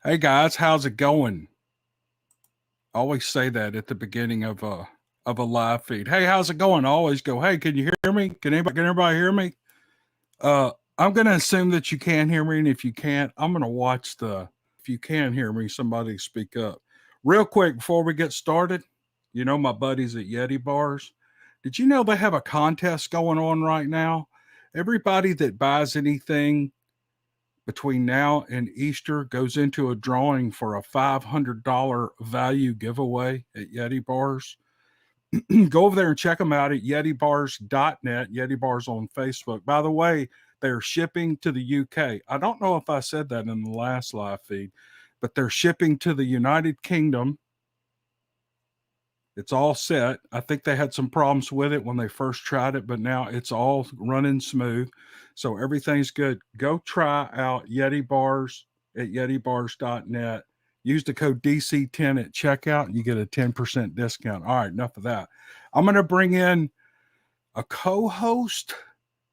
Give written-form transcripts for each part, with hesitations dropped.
Hey guys, how's it going? I always say that at the beginning of a live feed. Hey, how's it going? I always go, hey, can you hear me? Can everybody hear me? I'm gonna assume that you can hear me, and if you can't, I'm gonna watch the if you can hear me, somebody speak up. Real quick before we get started, my buddies at Yeti Bars. Did you know they have a contest going on right now? Everybody that buys anything between now and Easter goes into a drawing for a $500 value giveaway at Yeti Bars. Go over there and check them out at yetibars.net, Yeti Bars on Facebook. By the way, they're shipping to the UK. I don't know if I said that in the last live feed, but they're shipping to the United Kingdom. It's all set. I think they had some problems with it when they first tried it, but now it's all running smooth. So everything's good. Go try out Yeti Bars at yetibars.net. Use the code DC10 at checkout and you get a 10% discount. All right, enough of that. I'm going to bring in a co-host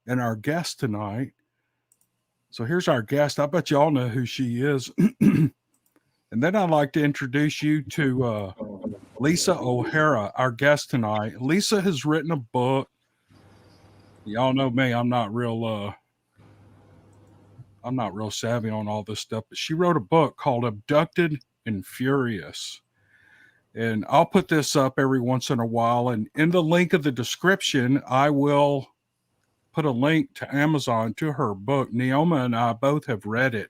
and our guest tonight. So here's our guest. I bet you all know who she is. And then I'd like to introduce you to Lisa O'Hara, our guest tonight. Lisa has written a book. Y'all know me. I'm not real savvy on all this stuff, but she wrote a book called Abducted and Furious. And I'll put this up every once in a while. And in the link of the description, I will put a link to Amazon to her book. Neoma and I both have read it,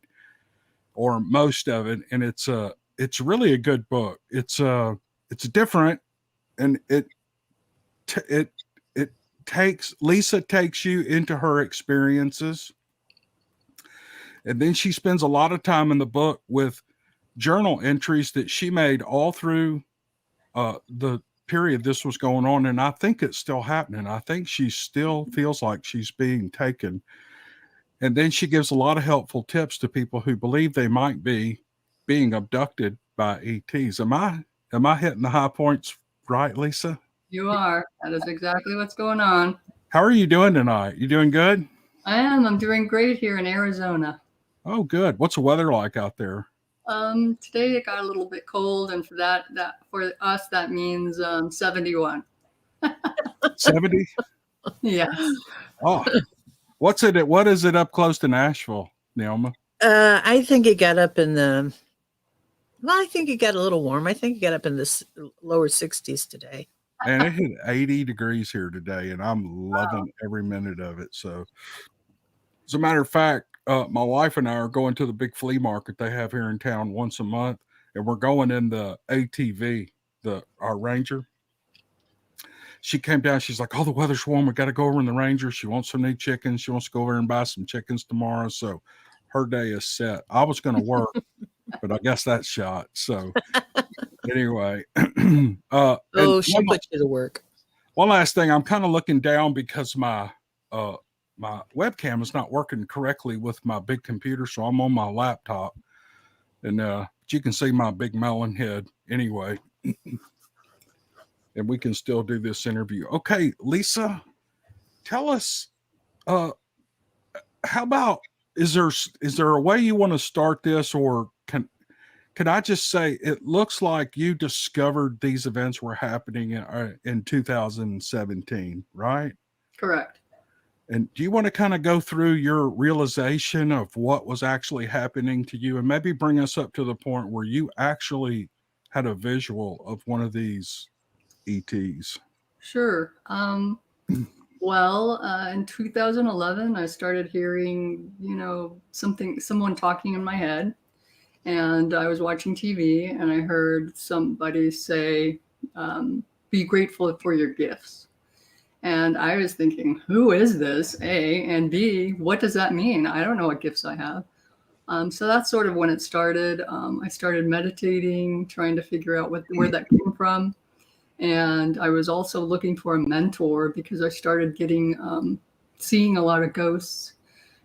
or most of it, and it's really a good book. It's different, and Lisa takes you into her experiences, and then she spends a lot of time in the book with journal entries that she made all through the period this was going on, and I think it's still happening. I think she still feels like she's being taken. And then she gives a lot of helpful tips to people who believe they might be being abducted by ETs. Am I hitting the high points right, Lisa? You are. That is exactly what's going on. How are you doing tonight? You doing good? I am. I'm doing great here in Arizona. Oh, good. What's the weather like out there? Today it got a little bit cold, and for us that means 71. 70? Yes. Oh. What is it up close to Nashville, Neoma? I think it got up I think it got a little warm. I think it got up in the lower 60s today. And it hit 80 degrees here today, and I'm loving every minute of it. So, as a matter of fact, my wife and I are going to the big flea market they have here in town once a month, and we're going in the ATV, our Ranger. She came down. She's like, "Oh, the weather's warm. We got to go over in the Ranger. She wants some new chickens. She wants to go over and buy some chickens tomorrow." So her day is set. I was going to work, but I guess that's shot. So anyway, she'll put you to work. One last thing, I'm kind of looking down because my webcam is not working correctly with my big computer, so I'm on my laptop, and you can see my big melon head anyway. And we can still do this interview. Okay, Lisa, tell us, how about, is there a way you want to start this, or can I just say, it looks like you discovered these events were happening in 2017, right? Correct. And do you want to kind of go through your realization of what was actually happening to you, and maybe bring us up to the point where you actually had a visual of one of these ETs? Sure. Well, in 2011, I started hearing, someone talking in my head, and I was watching TV, and I heard somebody say, "Be grateful for your gifts." And I was thinking, who is this? A, and B, what does that mean? I don't know what gifts I have. So that's sort of when it started. I started meditating, trying to figure out where that came from. And I was also looking for a mentor because I started seeing a lot of ghosts,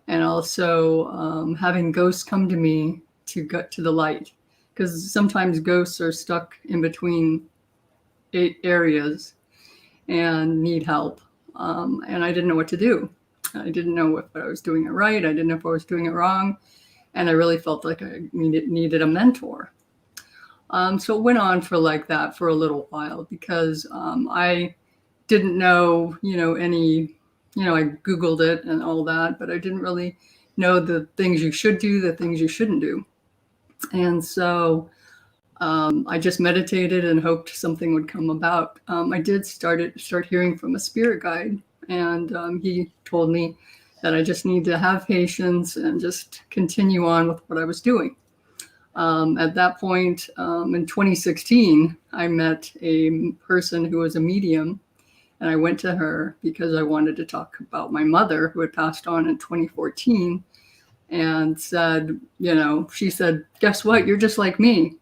and also having ghosts come to me to get to the light, because sometimes ghosts are stuck in between 8 areas and need help. And I didn't know what to do. I didn't know if I was doing it right. I didn't know if I was doing it wrong. and I really felt like I needed a mentor. So it went on for like that for a little while because I didn't know, any, I Googled it and all that, but I didn't really know the things you should do, the things you shouldn't do. And so I just meditated and hoped something would come about. I did start hearing from a spirit guide, and he told me that I just need to have patience and just continue on with what I was doing. At that point, in 2016, I met a person who was a medium, and I went to her because I wanted to talk about my mother, who had passed on in 2014, and said, she said, guess what? You're just like me.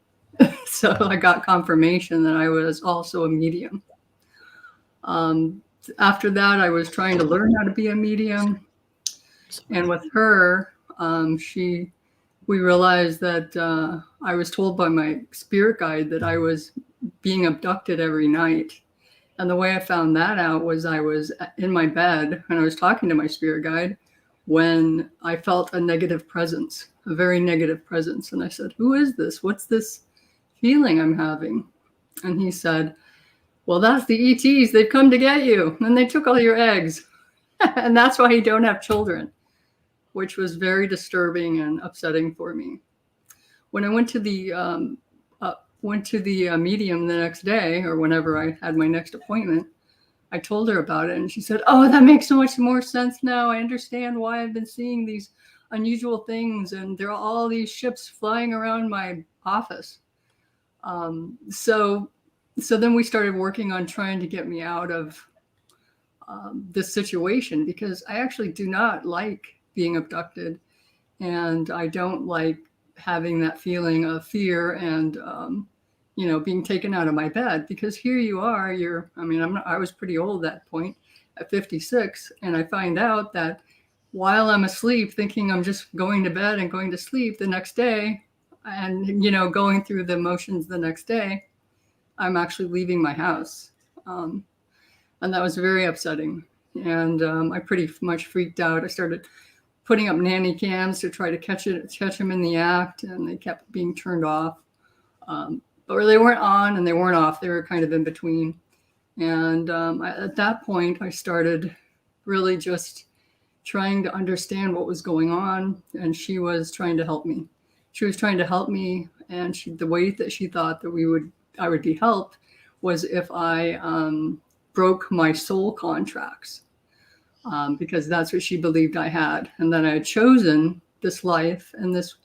So I got confirmation that I was also a medium. After that, I was trying to learn how to be a medium. And with her, we realized that I was told by my spirit guide that I was being abducted every night. And the way I found that out was I was in my bed and I was talking to my spirit guide when I felt a negative presence, a very negative presence. And I said, who is this? What's this feeling I'm having? And he said, well, that's the ETs. They've come to get you. And they took all your eggs. And that's why you don't have children, which was very disturbing and upsetting for me. When I went to the medium the next day, or whenever I had my next appointment, I told her about it, and she said, oh, that makes so much more sense now. I understand why I've been seeing these unusual things, and there are all these ships flying around my office. So then we started working on trying to get me out of this situation, because I actually do not like being abducted, and I don't like having that feeling of fear and being taken out of my bed, because here you are, I was pretty old at that point, at 56, and I find out that while I'm asleep, thinking I'm just going to bed and going to sleep the next day, and going through the motions the next day, I'm actually leaving my house. And that was very upsetting. And I pretty much freaked out. I started putting up nanny cams to try to catch him in the act, and they kept being turned off. But they weren't on and they weren't off. They were kind of in between. And at that point, I started really just trying to understand what was going on. And she was trying to help me. She was trying to help me. And the way that she thought that I would be helped was if I broke my soul contracts, because that's what she believed I had. And that I had chosen this life and this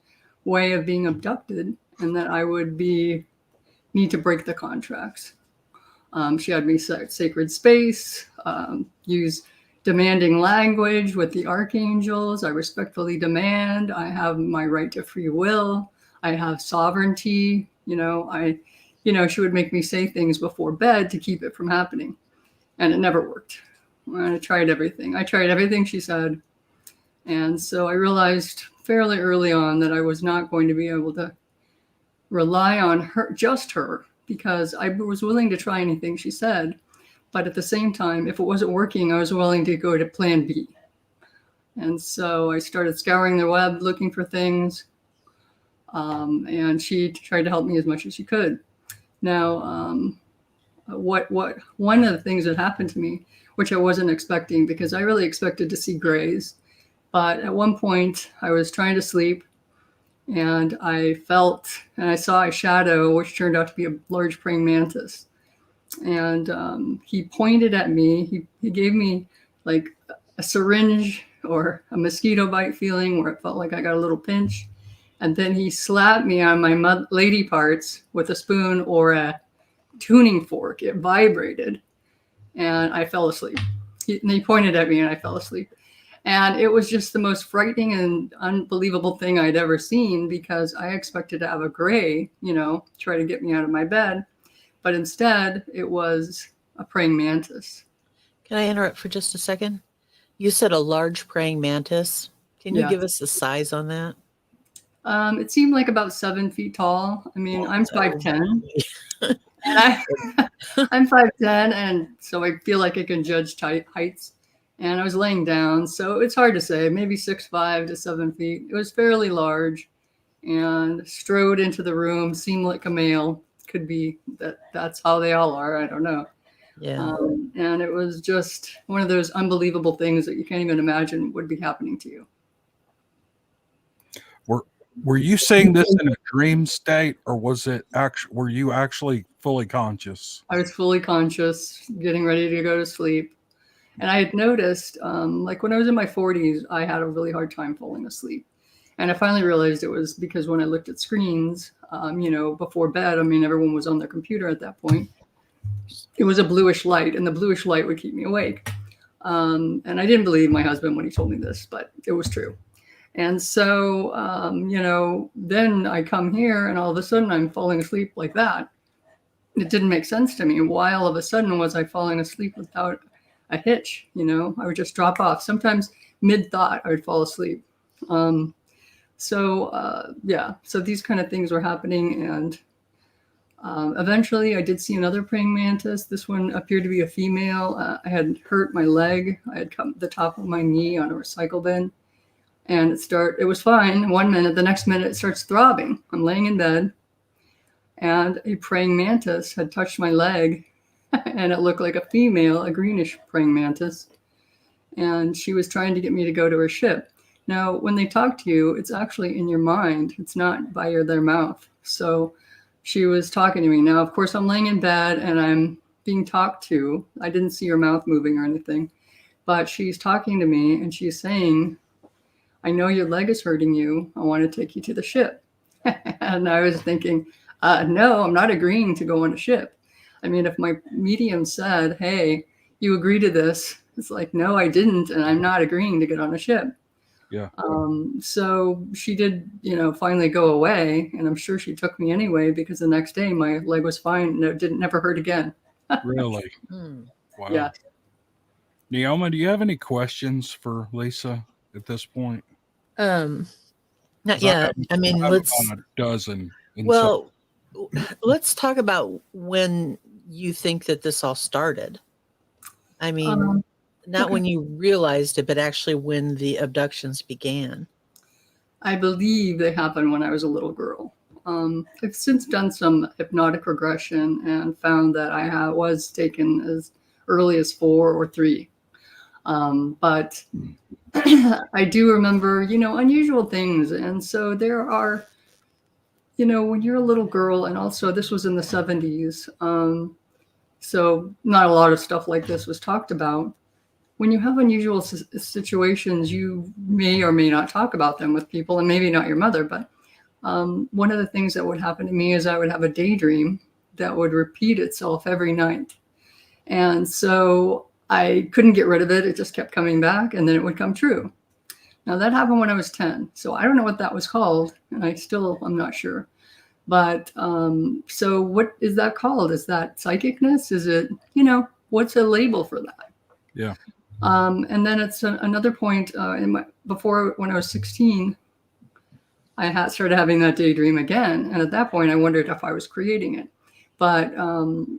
way of being abducted, and that I would need to break the contracts. She had me set sacred space, use demanding language with the archangels. I respectfully demand. I have my right to free will. I have sovereignty. She would make me say things before bed to keep it from happening. And it never worked. I tried everything. I tried everything she said. And so I realized fairly early on that I was not going to be able to rely on her, just her, because I was willing to try anything she said. But at the same time, if it wasn't working, I was willing to go to plan B. And so I started scouring the web, looking for things. And she tried to help me as much as she could. Now, one of the things that happened to me, which I wasn't expecting, because I really expected to see grays. But at one point, I was trying to sleep, and I saw a shadow, which turned out to be a large praying mantis. And he pointed at me. He gave me like a syringe or a mosquito bite feeling where it felt like I got a little pinch. And then he slapped me on my lady parts with a spoon or a tuning fork. It vibrated, and I fell asleep. He pointed at me, and I fell asleep. And it was just the most frightening and unbelievable thing I'd ever seen, because I expected to have a gray, try to get me out of my bed. But instead, it was a praying mantis. Can I interrupt for just a second? You said a large praying mantis. Can you give us the size on that? It seemed like about 7 feet tall. I mean, I'm 5'10". And I'm 5'10", and so I feel like I can judge heights. And I was laying down, so it's hard to say, maybe 6'5" to 7 feet. It was fairly large and strode into the room, seemed like a male. Could be that's how they all are. I don't know. Yeah. And it was just one of those unbelievable things that you can't even imagine would be happening to you. Were you seeing this in a dream state, or was it actually? Were you actually fully conscious? I was fully conscious, getting ready to go to sleep. And I had noticed, like when I was in my 40s, I had a really hard time falling asleep. And I finally realized it was because when I looked at screens, before bed, I mean, everyone was on their computer at that point. It was a bluish light, and the bluish light would keep me awake. And I didn't believe my husband when he told me this, but it was true. And so, then I come here and all of a sudden I'm falling asleep like that. It didn't make sense to me. Why all of a sudden was I falling asleep without a hitch? I would just drop off. Sometimes mid-thought I would fall asleep. So these kind of things were happening. And eventually I did see another praying mantis. This one appeared to be a female. I had hurt my leg. I had cut the top of my knee on a recycle bin. And it was fine 1 minute. The next minute it starts throbbing. I'm laying in bed and a praying mantis had touched my leg and it looked like a female, a greenish praying mantis. And she was trying to get me to go to her ship. Now, when they talk to you, it's actually in your mind. It's not by their mouth. So she was talking to me. Now, of course, I'm laying in bed and I'm being talked to. I didn't see her mouth moving or anything, but she's talking to me and she's saying, I know your leg is hurting you. I want to take you to the ship. And I was thinking, no, I'm not agreeing to go on a ship. I mean, if my medium said, hey, you agree to this, it's like, no, I didn't. And I'm not agreeing to get on a ship. Yeah. So she did, finally go away. And I'm sure she took me anyway, because the next day my leg was fine and it never hurt again. Really? Wow. Yeah. Neoma, do you have any questions for Lisa at this point? Not yet. I mean, let's. About a dozen. Well, let's talk about when you think that this all started. I mean, not when you realized it, but actually when the abductions began. I believe they happened when I was a little girl. I've since done some hypnotic regression and found that I was taken as early as 4 or 3. But I do remember, unusual things. And so there are, when you're a little girl, and also this was in the 70s, so not a lot of stuff like this was talked about. When you have unusual situations, you may or may not talk about them with people, and maybe not your mother, but one of the things that would happen to me is I would have a daydream that would repeat itself every night. And so I couldn't get rid of it. It just kept coming back, and then it would come true. Now that happened when I was 10. So I don't know what that was called. And I'm not sure. But so what is that called? Is that psychicness? Is it, what's a label for that? Yeah. And then it's another point before when I was 16, I started having that daydream again. And at that point, I wondered if I was creating it. But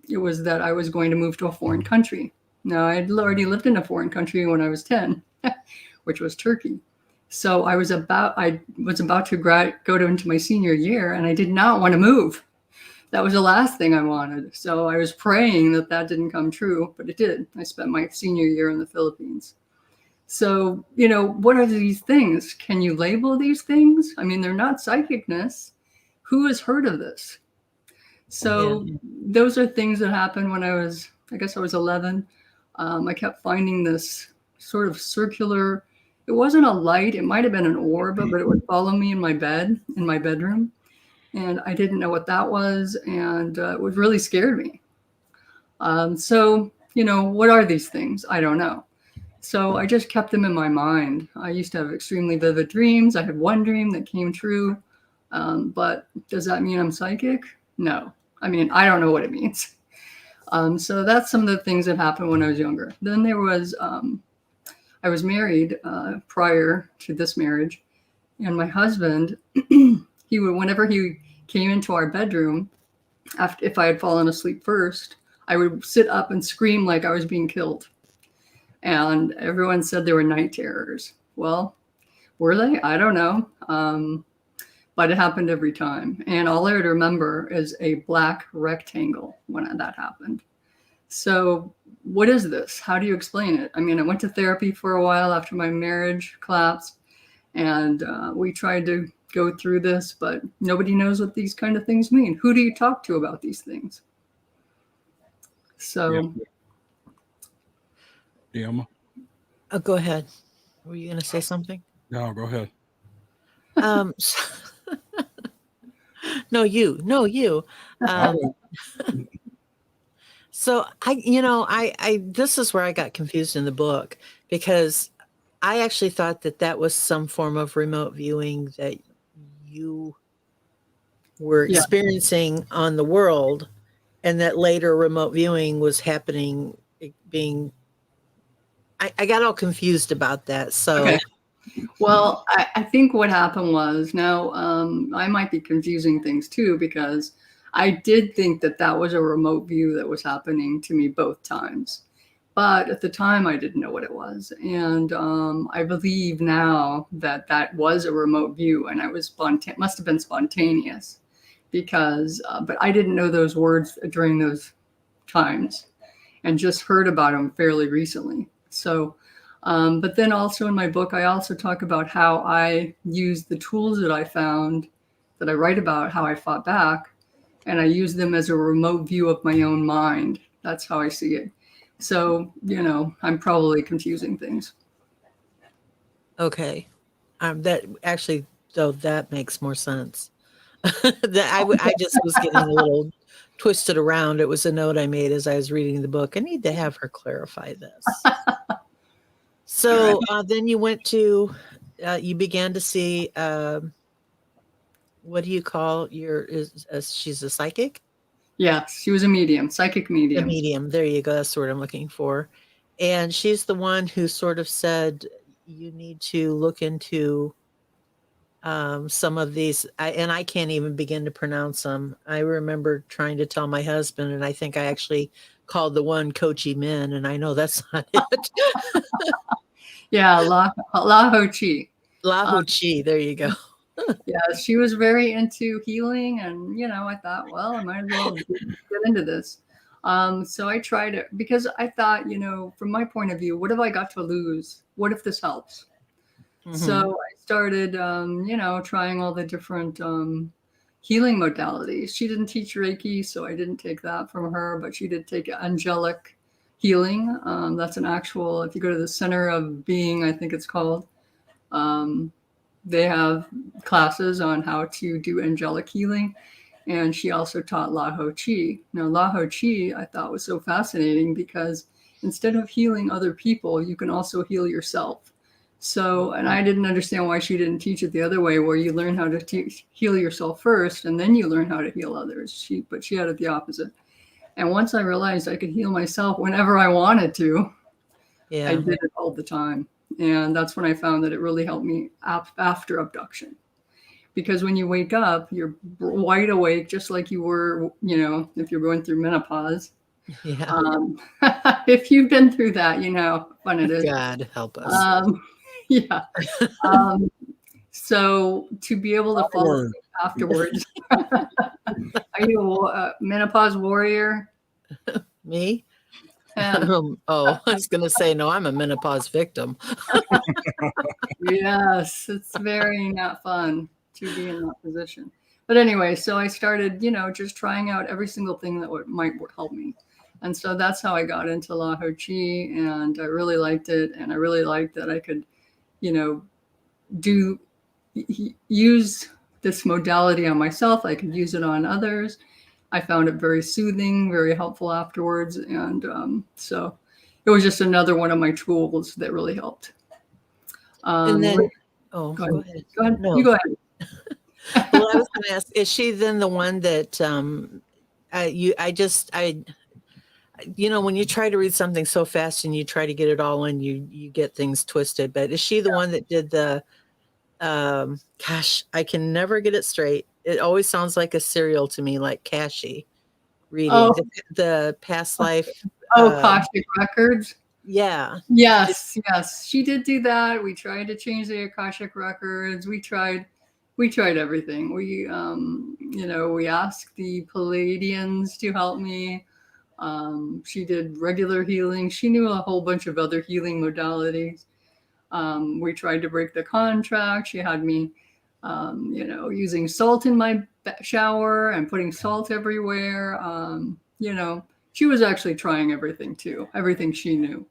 it was that I was going to move to a foreign country. Now, I had already lived in a foreign country when I was 10, which was Turkey. So I was about to go into my senior year, and I did not want to move. That was the last thing I wanted. So I was praying that didn't come true, but it did. I spent my senior year in the Philippines. So, what are these things? Can you label these things? I mean, they're not psychicness. Who has heard of this? So those are things that happened when I was 11. I kept finding this sort of circular, it wasn't a light, it might have been an orb, but it would follow me in my bedroom. And I didn't know what that was. And it would really scared me. So, what are these things? I don't know. So I just kept them in my mind. I used to have extremely vivid dreams. I had one dream that came true. But does that mean I'm psychic? No. I mean, I don't know what it means. So that's some of the things that happened when I was younger. Then there was, I was married prior to this marriage. And my husband, whenever he came into our bedroom, if I had fallen asleep first, I would sit up and scream like I was being killed. And everyone said they were night terrors. Well, were they? I don't know. But it happened every time. And all I would remember is a black rectangle when that happened. So what is this? How do you explain it? I mean, I went to therapy for a while after my marriage collapsed, and we tried to go through this, but nobody knows what these kind of things mean. Who do you talk to about these things? So, yeah. Oh, go ahead. Were you going to say something? No, go ahead. No, you. So I this is where I got confused in the book, because I actually thought that was some form of remote viewing that you were experiencing on the world, and that later remote viewing was happening, I got all confused about that. So, okay. Well, I think what happened was, now I might be confusing things too, because I did think that was a remote view that was happening to me both times. But at the time, I didn't know what it was. And I believe now that was a remote view, and I was must have been spontaneous, because, but I didn't know those words during those times and just heard about them fairly recently. So, but then also in my book, I also talk about how I used the tools that I found, that I write about, how I fought back, and I use them as a remote view of my own mind. That's how I see it. So, I'm probably confusing things. Okay. That actually, though, that makes more sense. I just was getting a little twisted around. It was a note I made as I was reading the book. I need to have her clarify this. So then you went to, you began to see, what do you call she's a psychic? Yes, she was a medium, psychic medium. A medium. There you go. That's the word I'm looking for. And she's the one who sort of said, you need to look into some of these, and I can't even begin to pronounce them. I remember trying to tell my husband, and I think I actually called the one Kochi Min, and I know that's not it. Yeah, La Ho Chi. La Ho Chi, there you go. Yeah, she was very into healing, and I thought, well, I might as well get into this. So I tried it because I thought, from my point of view, what have I got to lose? What if this helps? Mm-hmm. So I started, trying all the different healing modalities. She didn't teach Reiki, so I didn't take that from her, but she did take angelic healing. That's an actual, if you go to the Center of Being, I think it's called, they have classes on how to do angelic healing. And she also taught La Ho Chi. Now, La Ho Chi, I thought, was so fascinating because instead of healing other people, you can also heal yourself. So, and I didn't understand why she didn't teach it the other way, where you learn how to heal yourself first, and then you learn how to heal others. But she had it the opposite. And once I realized I could heal myself whenever I wanted to, I did it all the time. And that's when I found that it really helped me after abduction. Because when you wake up, you're wide awake, just like you were, if you're going through menopause. Yeah. If you've been through that, you know how fun it is. God help us. Yeah. So to be able to fall asleep afterwards. Are you a menopause warrior? Me? I was going to say, no, I'm a menopause victim. Yes, it's very not fun to be in that position. But anyway, so I started, just trying out every single thing that might help me. And so that's how I got into La Ho Chi, and I really liked it. And I really liked that I could, use this modality on myself. I could use it on others. I found it very soothing, very helpful afterwards. And so it was just another one of my tools that really helped. And then, go ahead. Go ahead. No. You go ahead. Well, I was going to ask, is she then the one that when you try to read something so fast and you try to get it all in, you get things twisted. But is she the one that did the, I can never get it straight. It always sounds like a cereal to me, like Cashy reading the past life. Akashic records. Yeah. Yes, she did do that. We tried to change the Akashic records. We tried everything. We we asked the Palladians to help me. She did regular healing. She knew a whole bunch of other healing modalities. We tried to break the contract. She had me, using salt in my shower and putting salt everywhere. She was actually trying everything too, everything she knew.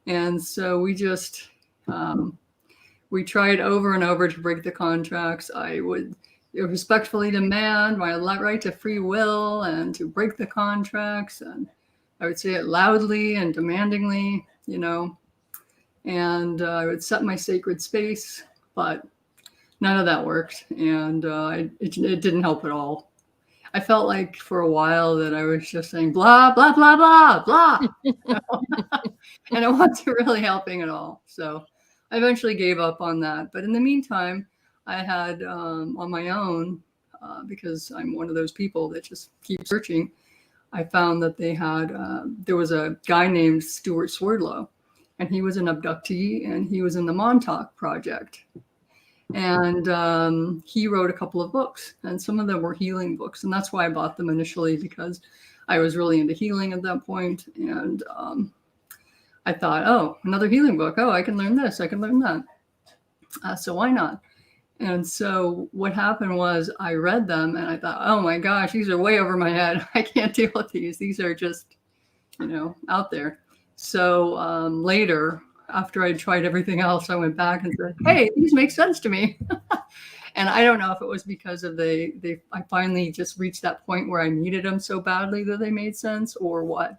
And so we tried over and over to break the contracts. I would respectfully demand my right to free will and to break the contracts. And I would say it loudly and demandingly, and I would set my sacred space, but none of that worked. And it didn't help at all. I felt like for a while that I was just saying blah, blah, blah, blah, blah. And it wasn't really helping at all. So I eventually gave up on that. But in the meantime, I had on my own, because I'm one of those people that just keep searching, I found that there was a guy named Stuart Swerdlow, and he was an abductee, and he was in the Montauk Project. And he wrote a couple of books, and some of them were healing books. And that's why I bought them initially, because I was really into healing at that point. And I thought, oh, another healing book. Oh, I can learn this. I can learn that. So why not? And so what happened was I read them and I thought, oh my gosh, these are way over my head. I can't deal with these. These are just, out there. So later, after I tried everything else, I went back and said, hey, these make sense to me. And I don't know if it was because of I finally just reached that point where I needed them so badly that they made sense or what.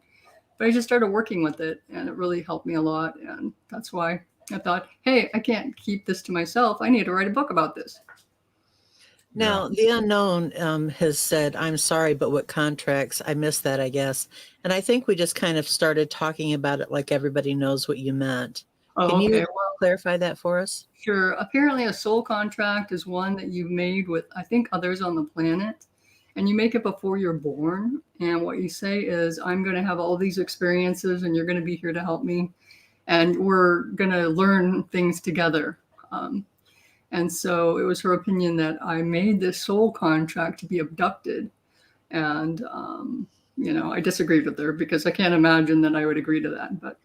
But I just started working with it, and it really helped me a lot. And that's why I thought, hey, I can't keep this to myself. I need to write a book about this. Now, the unknown has said, I'm sorry, but what contracts? I missed that, I guess. And I think we just kind of started talking about it like everybody knows what you meant. Can you clarify that for us? Sure. Apparently a soul contract is one that you've made with, I think, others on the planet. And you make it before you're born. And what you say is, I'm going to have all these experiences and you're going to be here to help me. And we're going to learn things together. And so it was her opinion that I made this soul contract to be abducted. And, I disagreed with her because I can't imagine that I would agree to that. But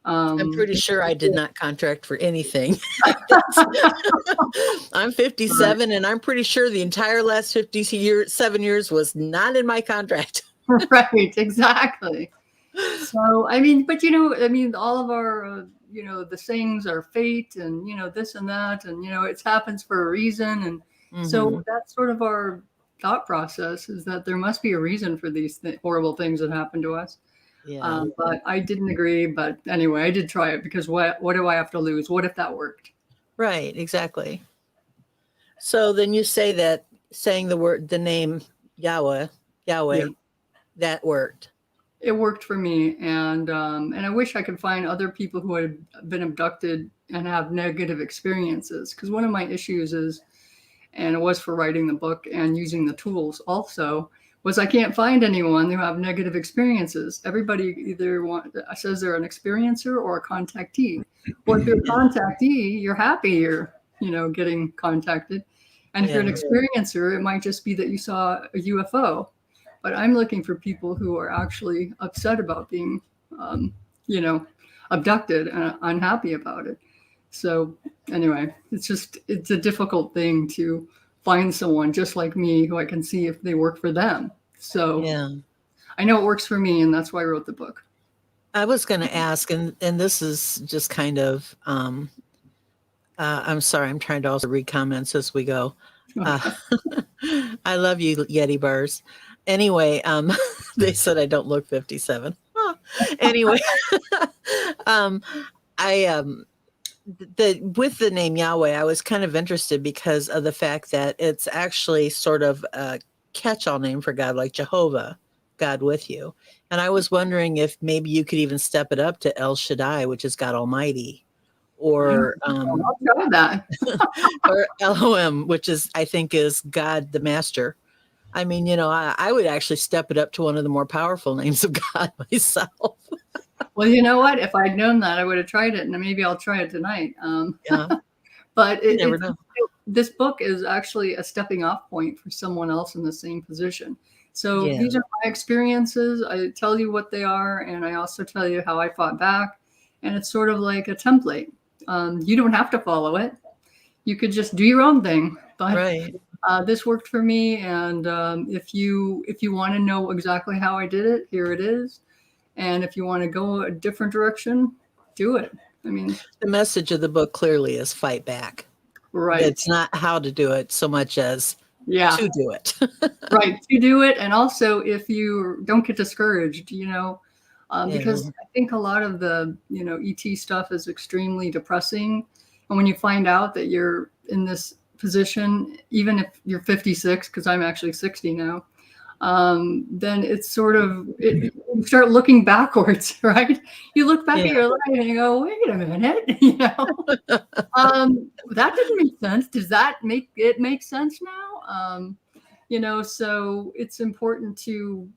I'm pretty sure I did not contract for anything. I'm 57, right. And I'm pretty sure the entire last 7 years was not in my contract. Right, exactly. So, all of our, the sayings are fate and, this and that, and, it happens for a reason. And so that's sort of our thought process, is that there must be a reason for these horrible things that happen to us. Yeah. But I didn't agree. But anyway, I did try it because what do I have to lose? What if that worked? Right, exactly. So then you say that saying the name Yahweh, yeah. That worked. It worked for me, and I wish I could find other people who had been abducted and have negative experiences. Because one of my issues is, and it was for writing the book and using the tools also, was I can't find anyone who have negative experiences. Everybody either says they're an experiencer or a contactee. Well, if you're a contactee, you're happy you're, getting contacted. And if you're an experiencer, it might just be that you saw a UFO. But I'm looking for people who are actually upset about being, abducted and unhappy about it. So anyway, it's a difficult thing to find someone just like me who I can see if they work for them. So yeah. I know it works for me, and that's why I wrote the book. I was going to ask, and this is just kind of, I'm sorry, I'm trying to also read comments as we go. I love you, Yeti bars. Anyway, they said I don't look 57. Anyway, with the name Yahweh, I was kind of interested because of the fact that it's actually sort of a catch-all name for God, like Jehovah, God with you. And I was wondering if maybe you could even step it up to El Shaddai, which is God Almighty, or I'll try that. or Elohim, which I think is God the Master. I mean, I would actually step it up to one of the more powerful names of God myself. Well, you know what? If I'd known that, I would have tried it, and maybe I'll try it tonight. Yeah. But You never know. this book is actually a stepping off point for someone else in the same position. So Yeah. these are my experiences. I tell you what they are, and I also tell you how I fought back. And it's sort of like a template. You don't have to follow it. You could just do your own thing. But Right. this worked for me. And if you want to know exactly how I did it, here it is. And if you want to go a different direction, do it. I mean, The message of the book clearly is fight back. right. It's not how to do it so much as to do it. Right. To do it. And also if you don't get discouraged, because I think a lot of the, ET stuff is extremely depressing. And when you find out that you're in this position, even if you're 56, because I'm actually 60 now, then it's sort of, you start looking backwards, right? You look back at your life and you go, wait a minute, that didn't make sense. Does that make sense now? So it's important to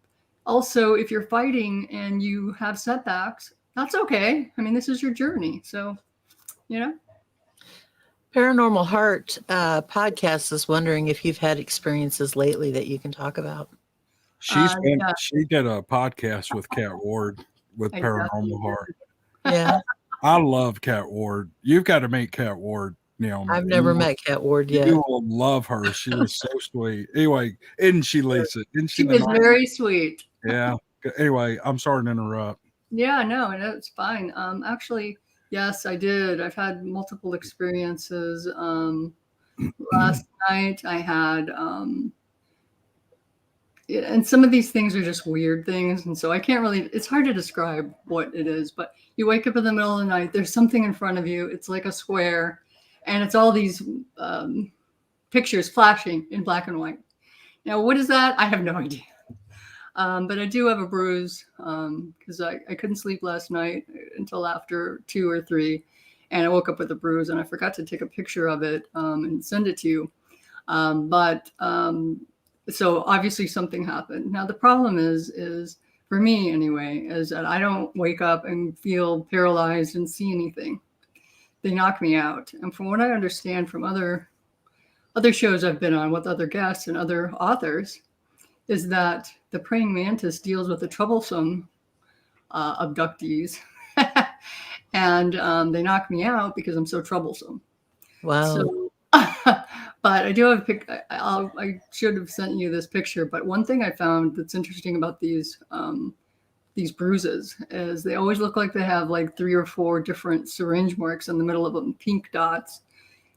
also, if you're fighting and you have setbacks, that's okay. I mean, this is your journey. So, Paranormal Heart podcast is wondering if you've had experiences lately that you can talk about. She did a podcast with Cat Ward with Paranormal Heart. Yeah. I love Cat Ward. You've got to meet Cat Ward. I've never met Cat Ward yet. You will love her. She was so sweet. Anyway, isn't she, Lisa? Isn't she was very sweet. Yeah. Anyway, I'm sorry to interrupt. Yeah, no, it's fine. Actually, yes, I did. I've had multiple experiences. Last night I had, and some of these things are just weird things. And so I can't really, it's hard to describe what it is, but you wake up in the middle of the night, there's something in front of you. It's like a square and it's all these pictures flashing in black and white. Now, what is that? I have no idea. But I do have a bruise because I couldn't sleep last night until after 2 or 3. And I woke up with a bruise and I forgot to take a picture of it and send it to you. So obviously something happened. Now, the problem is for me anyway, is that I don't wake up and feel paralyzed and see anything. They knock me out. And from what I understand from other shows I've been on with other guests and other authors, is that the praying mantis deals with the troublesome abductees. And they knock me out because I'm so troublesome. Wow. So, but I do have I should have sent you this picture. But one thing I found that's interesting about these bruises is they always look like they have like 3 or 4 different syringe marks in the middle of them, pink dots.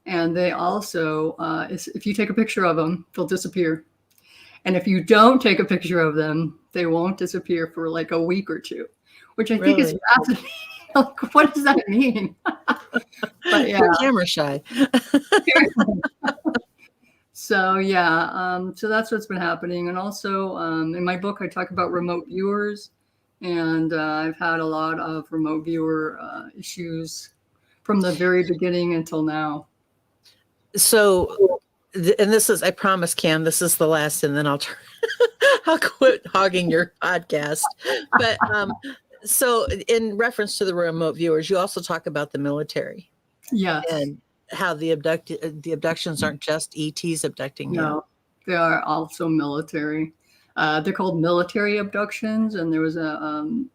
And they also, if you take a picture of them, they'll disappear. And if you don't take a picture of them, they won't disappear for like a week or 2, which I think is fascinating. Like, what does that mean? But yeah, camera shy. So yeah, so that's what's been happening. And also in my book, I talk about remote viewers, and I've had a lot of remote viewer issues from the very beginning until now. So, and this is, I promise, Cam, this is the last, and then I'll quit hogging your podcast. But so in reference to the remote viewers, you also talk about the military. Yes. And how the abductions aren't just ETs abducting you. No, they are also military. They're called military abductions. And there was an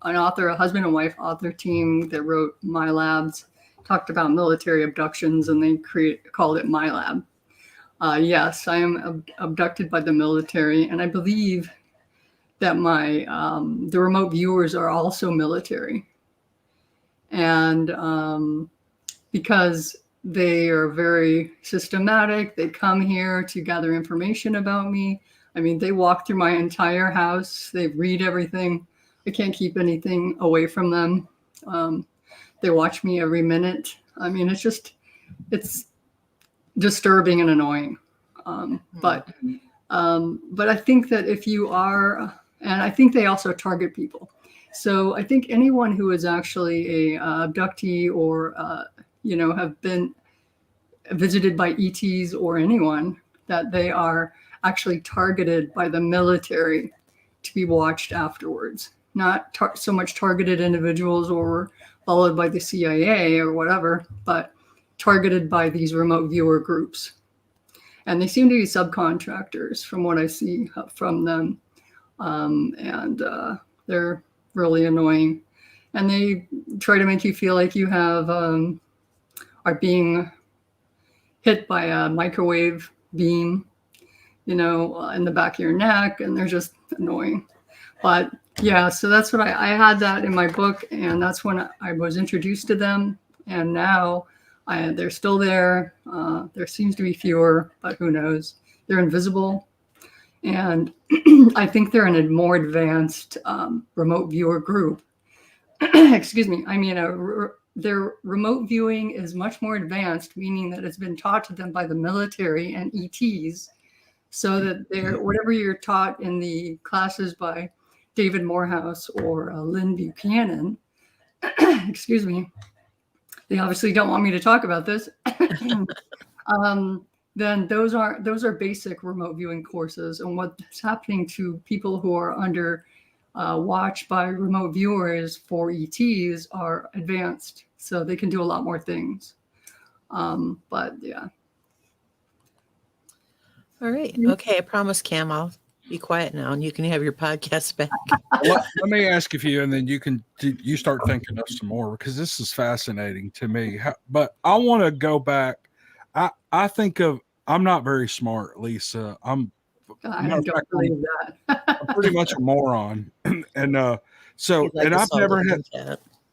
author, a husband and wife author team that wrote My Labs, talked about military abductions, and they called it My Lab. Yes, I am abducted by the military, and I believe that the remote viewers are also military. And because they are very systematic, they come here to gather information about me. I mean, they walk through my entire house. They read everything. I can't keep anything away from them. They watch me every minute. I mean, it's disturbing and annoying. But I think that if you are, and I think they also target people. So I think anyone who is actually a abductee or, have been visited by ETs or anyone, that they are actually targeted by the military to be watched afterwards. Not so much targeted individuals or followed by the CIA or whatever, but targeted by these remote viewer groups. And they seem to be subcontractors from what I see from them. They're really annoying. And they try to make you feel like you have are being hit by a microwave beam, in the back of your neck, and they're just annoying. But yeah, so that's what I had that in my book, and that's when I was introduced to them. And now they're still there. There seems to be fewer, but who knows? They're invisible. And I think they're in a more advanced remote viewer group. Excuse me. I mean, their remote viewing is much more advanced, meaning that it's been taught to them by the military and ETs, so that whatever you're taught in the classes by David Morehouse or Lynn Buchanan, excuse me, they obviously don't want me to talk about this. Then those are basic remote viewing courses, and what's happening to people who are under watch by remote viewers for ETs are advanced, so they can do a lot more things. But yeah. All right. Okay. I promise, Cam, I'll be quiet now and you can have your podcast back. Let me ask a few, and then you start thinking of some more, because this is fascinating to me. But I want to go back. I think I'm not very smart, Lisa. I don't believe that. I'm pretty much a moron. And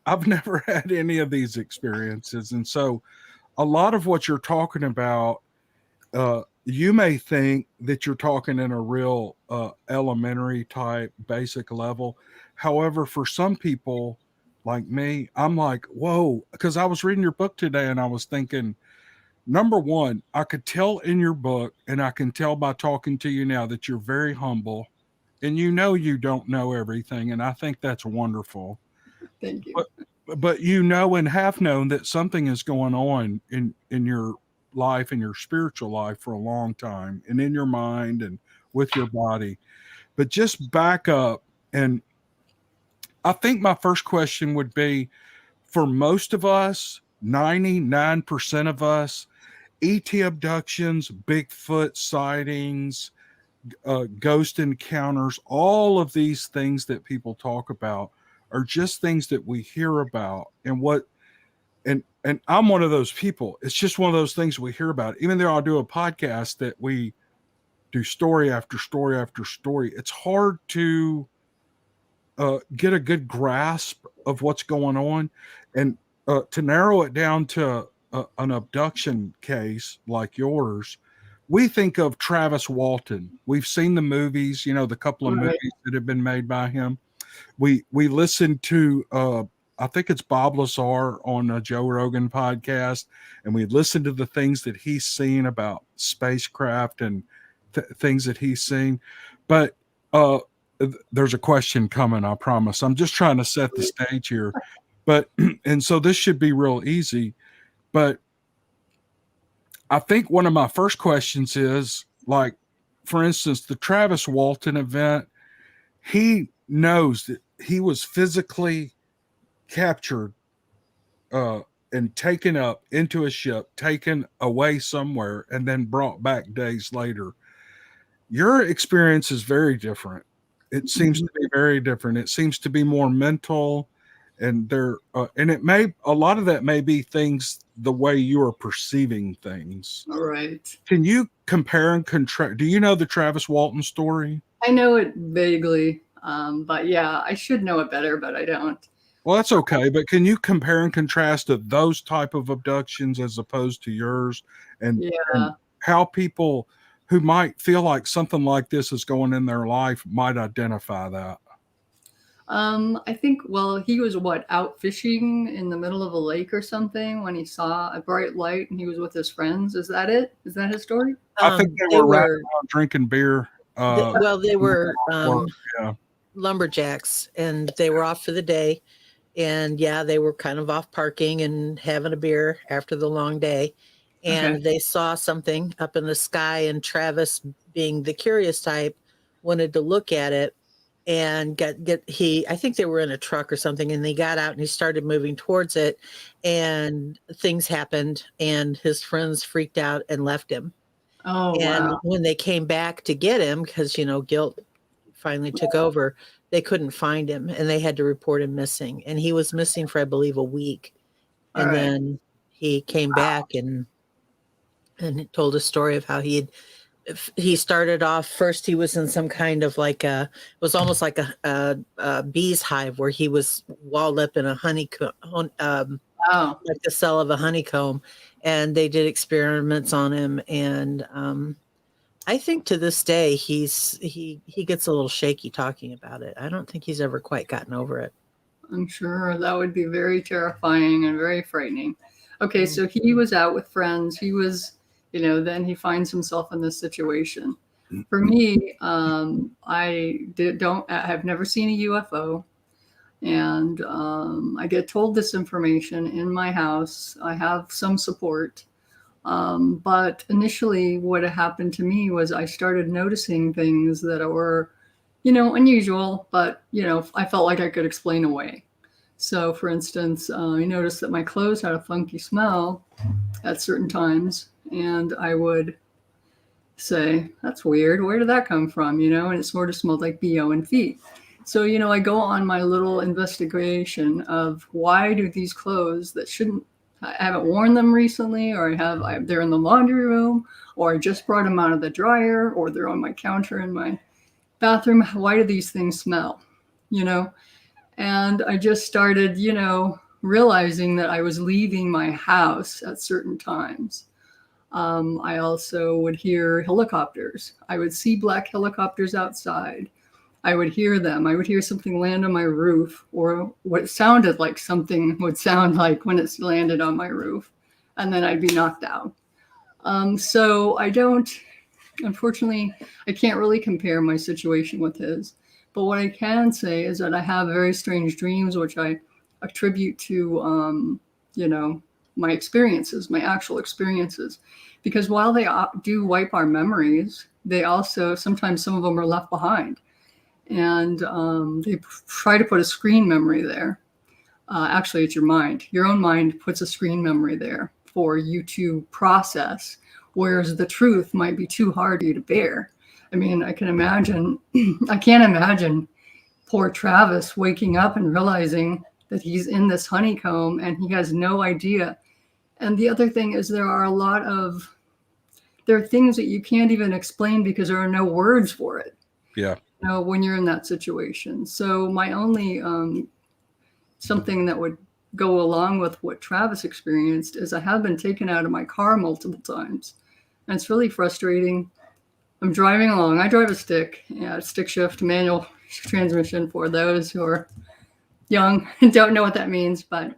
I've never had any of these experiences. And so a lot of what you're talking about, you may think that you're talking in a real elementary type basic level. However, for some people like me, I'm like, whoa, because I was reading your book today and I was thinking, number one, I could tell in your book, and I can tell by talking to you now, that you're very humble, and you don't know everything. And I think that's wonderful. Thank you. But and have known that something is going on in your life, in your spiritual life, for a long time, and in your mind and with your body. But just back up, and I think my first question would be, for most of us, 99% of us, ET abductions, Bigfoot sightings, ghost encounters, all of these things that people talk about are just things that we hear about. And I'm one of those people. It's just one of those things we hear about. Even though I do a podcast that we do story after story after story, it's hard to get a good grasp of what's going on. And to narrow it down to an abduction case like yours, we think of Travis Walton. We've seen the movies, the couple of movies that have been made by him. We listened to I think it's Bob Lazar on a Joe Rogan podcast, and we listened to the things that he's seen about spacecraft and things that he's seen. But there's a question coming, I promise. I'm just trying to set the stage here. But and so this should be real easy. But I think one of my first questions is, like, for instance, the Travis Walton event, he knows that he was physically captured and taken up into a ship, taken away somewhere, and then brought back days later. Your experience is very different. It seems to be very different. It seems to be more mental, and a lot of that may be things the way you are perceiving things. All right. Can you compare and contrast? Do you know the Travis Walton story? I know it vaguely, but yeah, I should know it better, but I don't. Well, that's okay. But can you compare and contrast to those type of abductions as opposed to yours, and how people who might feel like something like this is going in their life might identify that? I think, he was out fishing in the middle of a lake or something when he saw a bright light, and he was with his friends. Is that it? Is that his story? I think they were drinking beer. They were lumberjacks, and they were off for the day. And they were kind of off parking and having a beer after the long day. and Okay. they saw something up in the sky, and Travis, being the curious type, wanted to look at it and I think they were in a truck or something, and they got out and he started moving towards it, and things happened and his friends freaked out and left him. Oh, And wow. when they came back to get him, because guilt finally took over, they couldn't find him and they had to report him missing, and he was missing for, I believe, a week. All And right. then he came back and told a story of how he started off. First he was in some kind of like it was almost like a bee's hive, where he was walled up in a honeycomb, Wow. like the cell of a honeycomb, and they did experiments on him. And I think to this day he gets a little shaky talking about it. I don't think he's ever quite gotten over it. I'm sure that would be very terrifying and very frightening. Okay, Mm. so he was out with friends. He was, then he finds himself in this situation. For me, I've never seen a UFO, and I get told this information in my house. I have some support, but initially, what happened to me was I started noticing things that were, unusual, but I felt like I could explain away. So, for instance, I noticed that my clothes had a funky smell at certain times, and I would say, "That's weird. Where did that come from?" And it sort of smelled like BO and feet. So, I go on my little investigation of why do these clothes that shouldn't, I haven't worn them recently, or they're in the laundry room, or I just brought them out of the dryer, or they're on my counter in my bathroom. Why do these things smell? You know, and I just started, realizing that I was leaving my house at certain times. I also would hear helicopters. I would see black helicopters outside. I would hear them. I would hear something land on my roof, or what sounded like something would sound like when it's landed on my roof. And then I'd be knocked out. So unfortunately, I can't really compare my situation with his. But what I can say is that I have very strange dreams, which I attribute to, my experiences, my actual experiences. Because while they do wipe our memories, they also, sometimes some of them are left behind. And they try to put a screen memory there. Actually, it's your mind. Your own mind puts a screen memory there for you to process, whereas the truth might be too hard for you to bear. I mean, I can't imagine poor Travis waking up and realizing that he's in this honeycomb and he has no idea. And the other thing is there are things that you can't even explain because there are no words for it. Yeah. When you're in that situation. So my only something that would go along with what Travis experienced is I have been taken out of my car multiple times. And it's really frustrating. I'm driving along. I drive a stick shift manual transmission for those who are young and don't know what that means. But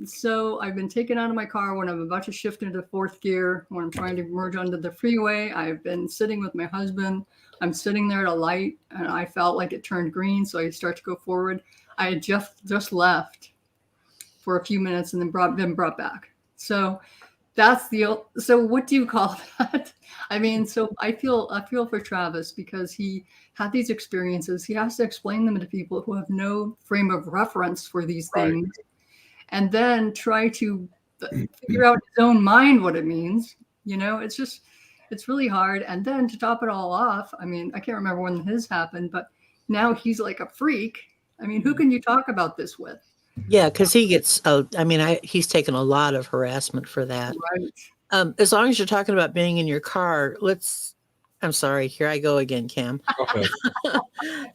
so I've been taken out of my car when I'm about to shift into fourth gear, when I'm trying to merge onto the freeway. I've been sitting with my husband. I'm sitting there at a light and I felt like it turned green. So I start to go forward. I had just left for a few minutes and then been brought back. So so what do you call that? I mean, so I feel for Travis because he had these experiences. He has to explain them to people who have no frame of reference for these things, and then try to figure out his own mind what it means. It's really hard. And then to top it all off, I mean, I can't remember when his happened, but now he's like a freak. I mean, who can you talk about this with? Yeah, because he gets, he's taken a lot of harassment for that. Right. As long as you're talking about being in your car, I'm sorry, here I go again, Cam. Okay.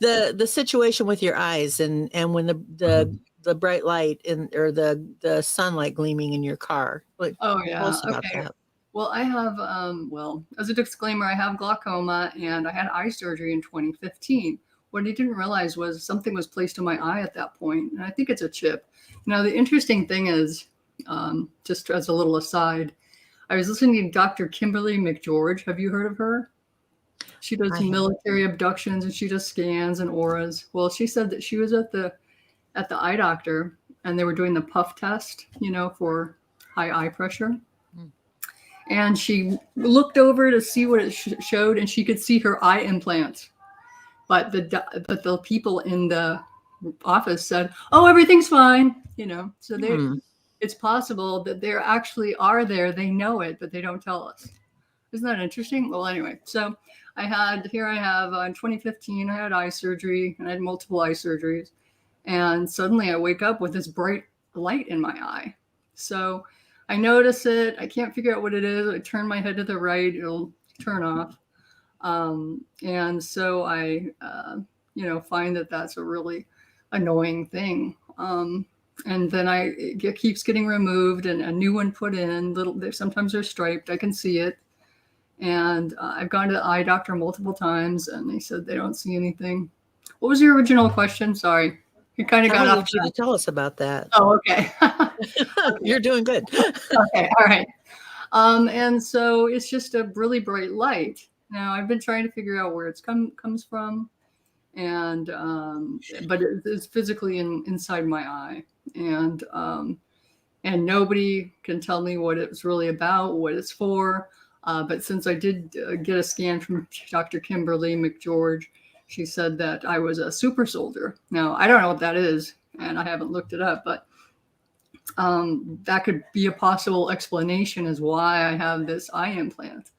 The situation with your eyes and when the bright light or the sunlight gleaming in your car. Oh yeah. Tell us about Okay. that. Well, I have, as a disclaimer, I have glaucoma and I had eye surgery in 2015. What I didn't realize was something was placed on my eye at that point, and I think it's a chip. Now, the interesting thing is, just as a little aside, I was listening to Dr. Kimberly McGeorge. Have you heard of her? She does military abductions and she does scans and auras. Well, she said that she was at the eye doctor and they were doing the puff test, for high eye pressure. Mm. And she looked over to see what it showed, and she could see her eye implants. But the people in the office said, "Oh, everything's fine," you know. So it's possible that there actually are there. They know it, but they don't tell us. Isn't that interesting? Well, anyway, so I have in 2015, I had eye surgery, and I had multiple eye surgeries. And suddenly I wake up with this bright light in my eye. So I notice it. I can't figure out what it is. I turn my head to the right, it'll turn off. And so I, find that that's a really annoying thing. And then it keeps getting removed and a new one put in. Sometimes they're striped. I can see it. And I've gone to the eye doctor multiple times, and they said they don't see anything. What was your original question? Sorry, you kind of got off. I need you to tell us about that. Oh, okay. You're doing good. Okay, all right. And so it's just a really bright light. Now I've been trying to figure out where it's comes from, and but it's physically inside my eye, and nobody can tell me what it's really about, what it's for. But since I did get a scan from Dr. Kimberly McGeorge, she said that I was a super soldier. Now, I don't know what that is, and I haven't looked it up, but that could be a possible explanation as why I have this eye implant.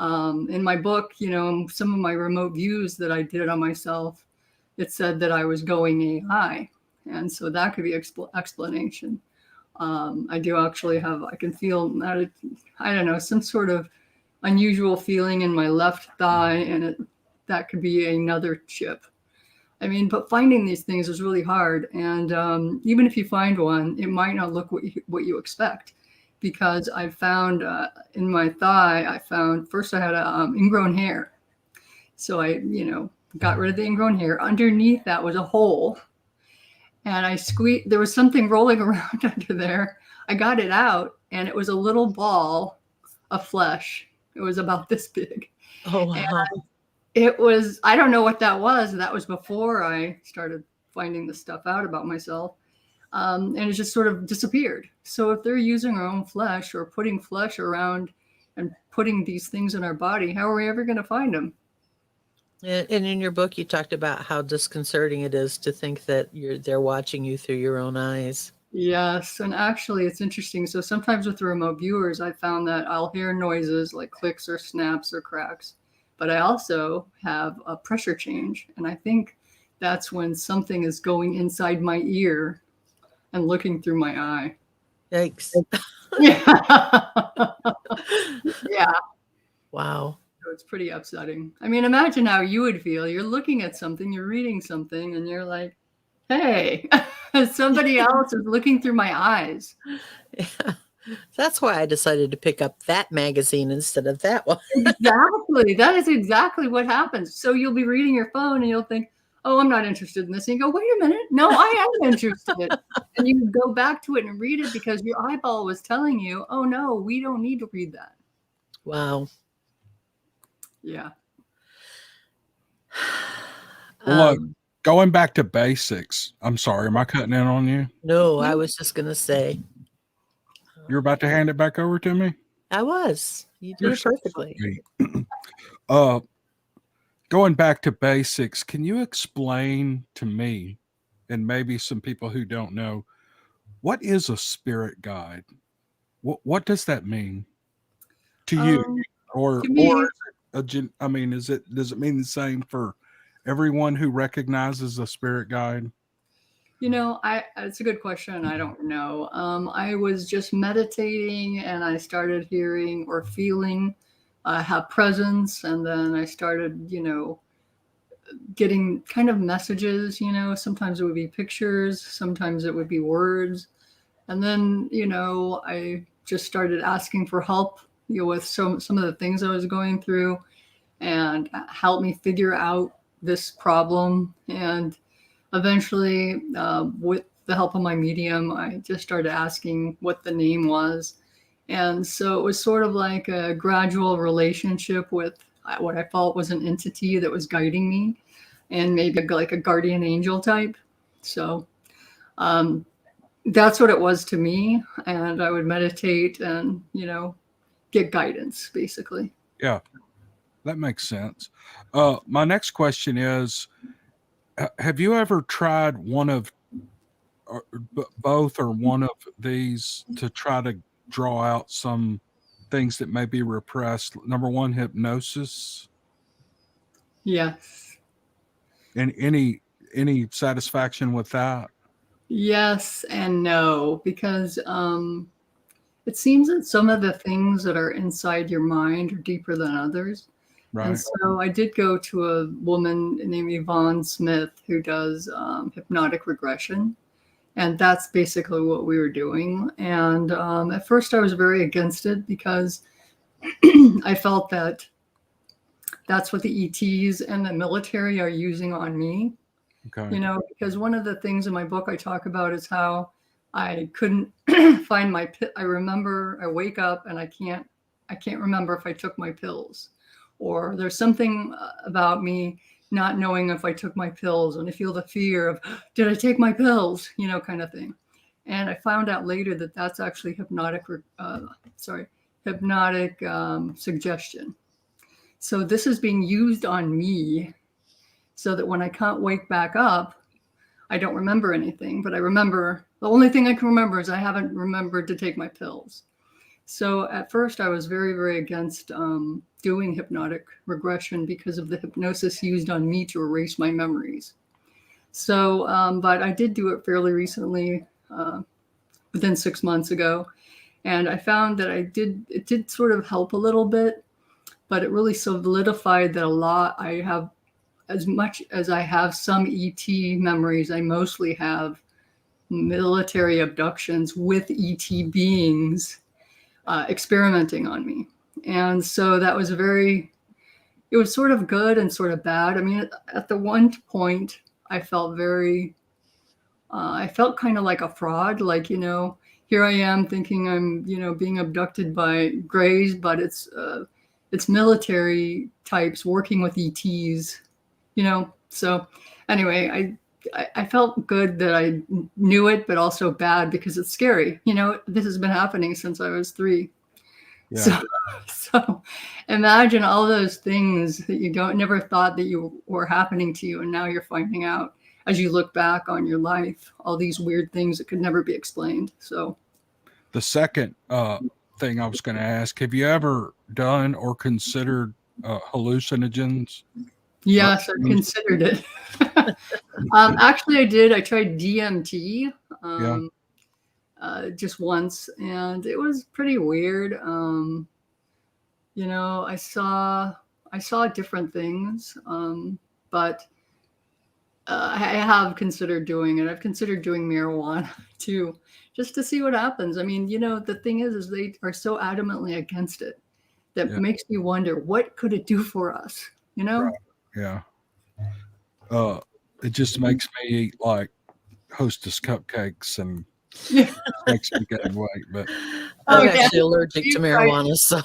In my book, some of my remote views that I did on myself, it said that I was going AI. And so that could be explanation. I do actually I can feel, I don't know, some sort of unusual feeling in my left thigh, and that could be another chip. I mean, but finding these things is really hard. And even if you find one, it might not look what you expect, because I found in my thigh, first I had ingrown hair. So I, got rid of the ingrown hair. Underneath that was a hole. And I squeezed, there was something rolling around under there. I got it out, and it was a little ball of flesh. It was about this big. Oh, wow. And it was, I don't know what that was. That was before I started finding the stuff out about myself. And it just sort of disappeared. So if they're using our own flesh or putting flesh around and putting these things in our body, how are we ever going to find them? And in your book, you talked about how disconcerting it is to think that they're watching you through your own eyes. Yes. And actually, it's interesting. So sometimes with the remote viewers, I found that I'll hear noises like clicks or snaps or cracks, but I also have a pressure change. And I think that's when something is going inside my ear and looking through my eye. Yikes. Yeah. Yeah. Wow. So it's pretty upsetting. I mean, imagine how you would feel. You're looking at something, you're reading something, and you're like, hey, somebody else is looking through my eyes. Yeah. That's why I decided to pick up that magazine instead of that one. Exactly. That is exactly what happens. So you'll be reading your phone and you'll think, oh, I'm not interested in this. And you go, wait a minute. No, I am interested. And you go back to it and read it because your eyeball was telling you, oh, no, we don't need to read that. Wow. Yeah. Look, going back to basics. I'm sorry, am I cutting in on you? No, I was just going to say. You're about to hand it back over to me? I was. You did it perfectly. Going back to basics, can you explain to me, and maybe some people who don't know, what is a spirit guide? What does that mean to you? Or does it mean the same for everyone who recognizes a spirit guide? It's a good question. I don't know. I was just meditating and I started hearing or feeling have presence. And then I started, getting kind of messages, sometimes it would be pictures, sometimes it would be words. And then, I just started asking for help, with some of the things I was going through, and help me figure out this problem. And eventually, with the help of my medium, I just started asking what the name was. And so it was sort of like a gradual relationship with what I felt was an entity that was guiding me, and maybe like a guardian angel type. So That's what it was to me. And I would meditate and, get guidance, basically. Yeah, that makes sense. My next question is, have you ever tried one of both or one of these to try to draw out some things that may be repressed? Number one, hypnosis. Yes. And any satisfaction with that? Yes and no, because it seems that some of the things that are inside your mind are deeper than others. And Right. so I did go to a woman named Yvonne Smith who does hypnotic regression. And that's basically what we were doing. And at first I was very against it because I felt that that's what the ETs and the military are using on me. Okay. Because one of the things in my book I talk about is how I couldn't find my I remember I wake up and I can't remember if I took my pills, or there's something about me not knowing if I took my pills, and I feel the fear of, did I take my pills, kind of thing. And I found out later that that's actually hypnotic suggestion. So this is being used on me so that when I can't wake back up, I don't remember anything, but I remember, the only thing I can remember is I haven't remembered to take my pills. So at first I was very, very against doing hypnotic regression because of the hypnosis used on me to erase my memories. So, but I did do it fairly recently, within 6 months ago. And I found that it did sort of help a little bit, but it really solidified that I have, as much as I have some ET memories, I mostly have military abductions with ET beings experimenting on me. And so that was it was sort of good and sort of bad. I mean, at the one point, I felt I felt kind of like a fraud, like, here I am thinking I'm, being abducted by Greys, but it's military types working with ETs, So anyway, I felt good that I knew it, but also bad because it's scary. This has been happening since I was 3. Yeah. So imagine all those things that you never thought that you were happening to you. And now you're finding out as you look back on your life, all these weird things that could never be explained. So The second thing I was going to ask, have you ever done or considered hallucinogens? yes, I considered it. Actually, I did. I tried DMT just once, and it was pretty weird. I saw different things, but I have considered doing it. I've considered doing marijuana too, just to see what happens. I mean, the thing is they are so adamantly against it that makes me wonder, what could it do for us? Right. Yeah. It just makes me eat like Hostess cupcakes and makes me gain weight. But I'm actually allergic to marijuana, so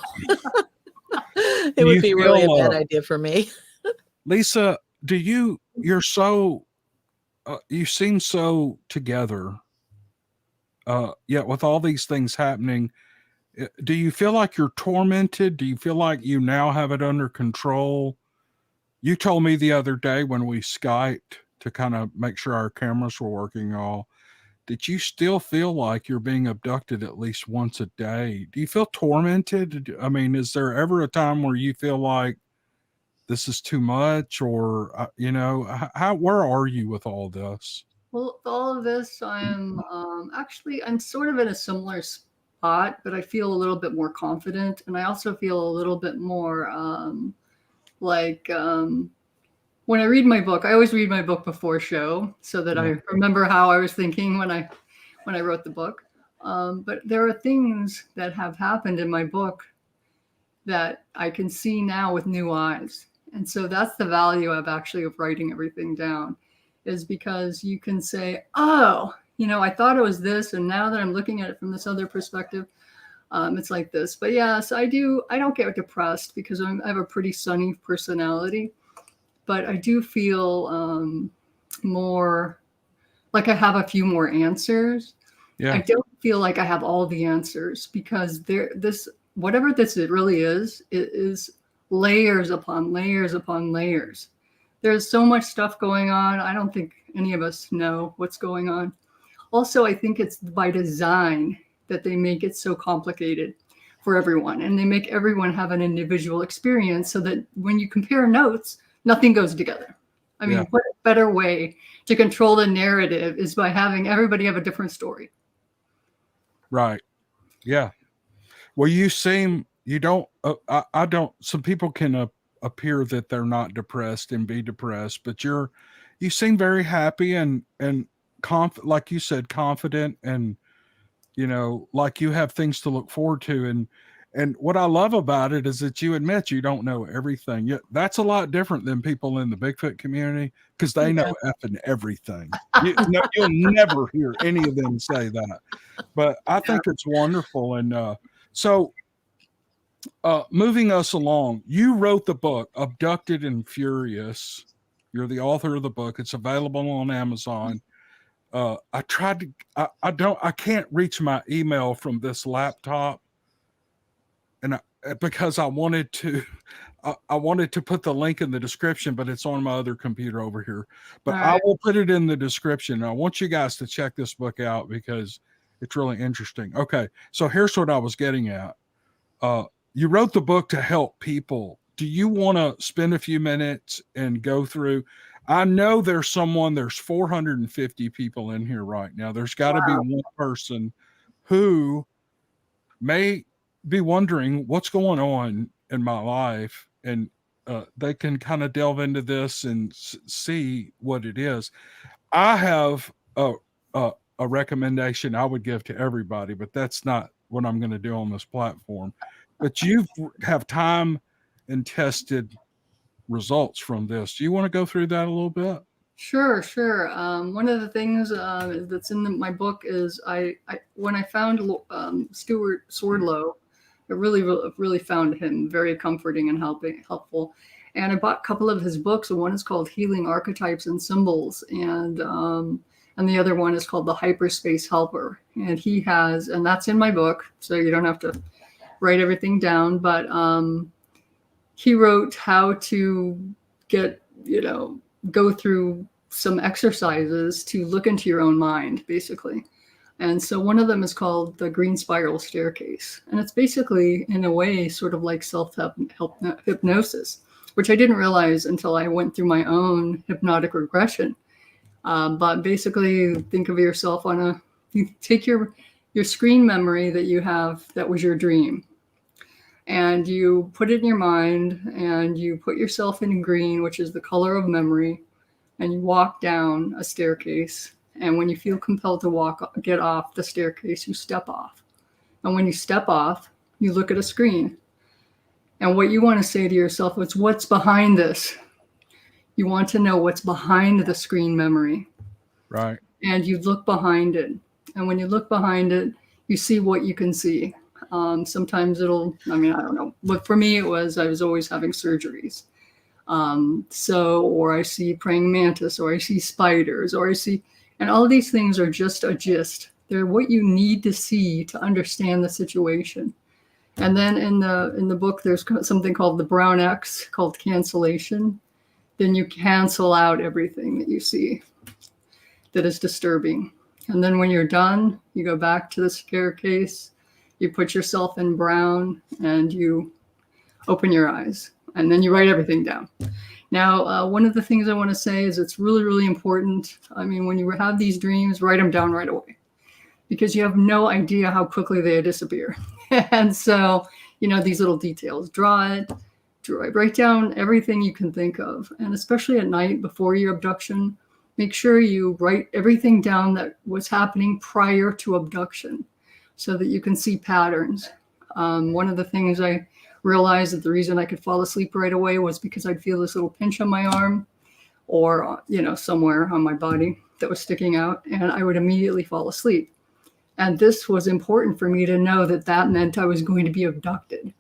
it would be really a bad idea for me. Lisa, you seem so together, yet with all these things happening, do you feel like you're tormented? Do you feel like you now have it under control? You told me the other day when we Skyped to kind of make sure our cameras were working all, that you still feel like you're being abducted at least once a day. Do you feel tormented? I mean, is there ever a time where you feel like this is too much, or, where are you with all this? Well, all of this, I'm sort of in a similar spot, but I feel a little bit more confident. And I also feel a little bit more when I read my book, I always read my book before show so that I remember how I was thinking when I wrote the book. But there are things that have happened in my book that I can see now with new eyes. And so that's the value of writing everything down, is because you can say, oh, I thought it was this. And now that I'm looking at it from this other perspective, it's like this. But yes, I don't get depressed because I have a pretty sunny personality, but I do feel more like I have a few more answers. Yeah. I don't feel like I have all the answers, because whatever this it really is, it is layers upon layers upon layers. There's so much stuff going on. I don't think any of us know what's going on. Also, I think it's by design that they make it so complicated for everyone, and they make everyone have an individual experience, so that when you compare notes, nothing goes together. I mean, what a better way to control the narrative is by having everybody have a different story. Right. Yeah. Well, you don't, I don't, some people can appear that they're not depressed and be depressed, but you seem very happy and like you said, confident, and, like you have things to look forward to. And what I love about it is that you admit you don't know everything. Yet that's a lot different than people in the Bigfoot community, because they know effing everything. You'll never hear any of them say that. But I think it's wonderful. And so moving us along, you wrote the book, Abducted and Furious. You're the author of the book. It's available on Amazon. I tried to, I can't reach my email from this laptop. And because I wanted to put the link in the description, but it's on my other computer over here. But I will put it in the description. I want you guys to check this book out because it's really interesting. Okay, so here's what I was getting at. You wrote the book to help people. Do you want to spend a few minutes and go through? I know there's 450 people in here right now. There's got to be one person who may be wondering what's going on in my life, and they can kind of delve into this and see what it is. I have a recommendation I would give to everybody, but that's not what I'm going to do on this platform. But you have time and tested results from this. Do you want to go through that a little bit? Sure. One of the things that's in my book is when I found Stuart Swordlow, I really found him very comforting and helpful. And I bought a couple of his books. One is called Healing Archetypes and Symbols, and the other one is called The Hyperspace Helper. And and that's in my book, so you don't have to write everything down. But he wrote how to go through some exercises to look into your own mind, basically. And so one of them is called the Green Spiral Staircase. And it's basically, in a way, sort of like self-hypnosis, which I didn't realize until I went through my own hypnotic regression. But basically, think of yourself you take your screen memory that you have that was your dream, and you put it in your mind, and you put yourself in green, which is the color of memory, and you walk down a staircase. And when you feel compelled to get off the staircase, you step off. And when you step off, you look at a screen. And what you want to say to yourself is, what's behind this? You want to know what's behind the screen memory. Right. And you look behind it. And when you look behind it, you see what you can see. Sometimes I don't know. But for me, I was always having surgeries. Or I see praying mantis, or I see spiders, and all of these things are just a gist. They're what you need to see to understand the situation. And then in the book, there's something called the brown X, called cancellation. Then you cancel out everything that you see that is disturbing. And then when you're done, you go back to the staircase, you put yourself in brown, and you open your eyes. And then you write everything down. Now, one of the things I want to say is it's really, really important. I mean, when you have these dreams, write them down right away, because you have no idea how quickly they disappear. And so, these little details, write down everything you can think of. And especially at night before your abduction, make sure you write everything down that was happening prior to abduction, so that you can see patterns. One of the things I realized that the reason I could fall asleep right away was because I'd feel this little pinch on my arm, or somewhere on my body that was sticking out, and I would immediately fall asleep. And this was important for me to know that meant I was going to be abducted.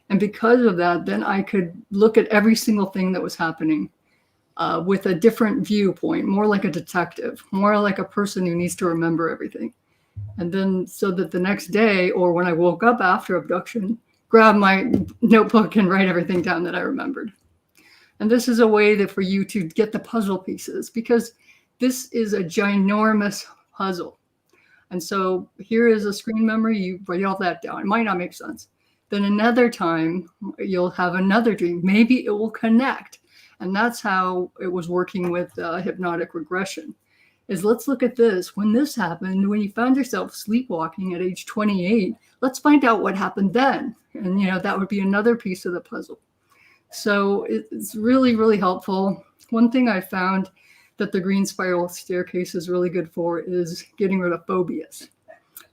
And because of that, then I could look at every single thing that was happening with a different viewpoint, more like a detective, more like a person who needs to remember everything. And then so that the next day, or when I woke up after abduction, grab my notebook and write everything down that I remembered. And this is a way that for you to get the puzzle pieces, because this is a ginormous puzzle. And so here is a screen memory, you write all that down. It might not make sense. Then another time you'll have another dream. Maybe it will connect. And that's how it was working with hypnotic regression. Is let's look at this. When this happened, when you found yourself sleepwalking at age 28, let's find out what happened then. And, that would be another piece of the puzzle. So it's really, really helpful. One thing I found that the green spiral staircase is really good for is getting rid of phobias.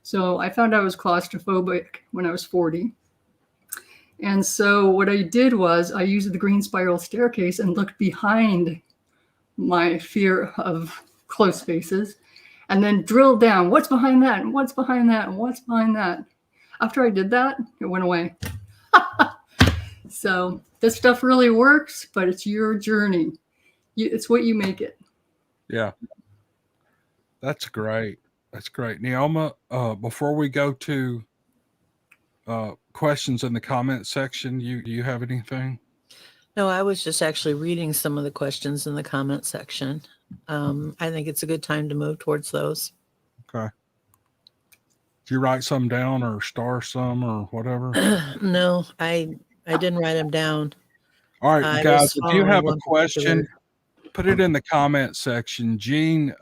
So I found I was claustrophobic when I was 40. And so what I did was I used the green spiral staircase and looked behind my fear of close spaces and then drilled down. What's behind that? And what's behind that? And what's behind that? After I did that, it went away. So this stuff really works, but it's your journey. It's what you make it. Yeah. That's great. That's great. Neoma, before we go to questions in the comment section, do you have anything? No, I was just actually reading some of the questions in the comment section. I think it's a good time to move towards those. Okay. Did you write some down or star some or whatever? No, I didn't write them down. All right, guys, if you have a question, particular... put it in the comment section. Jean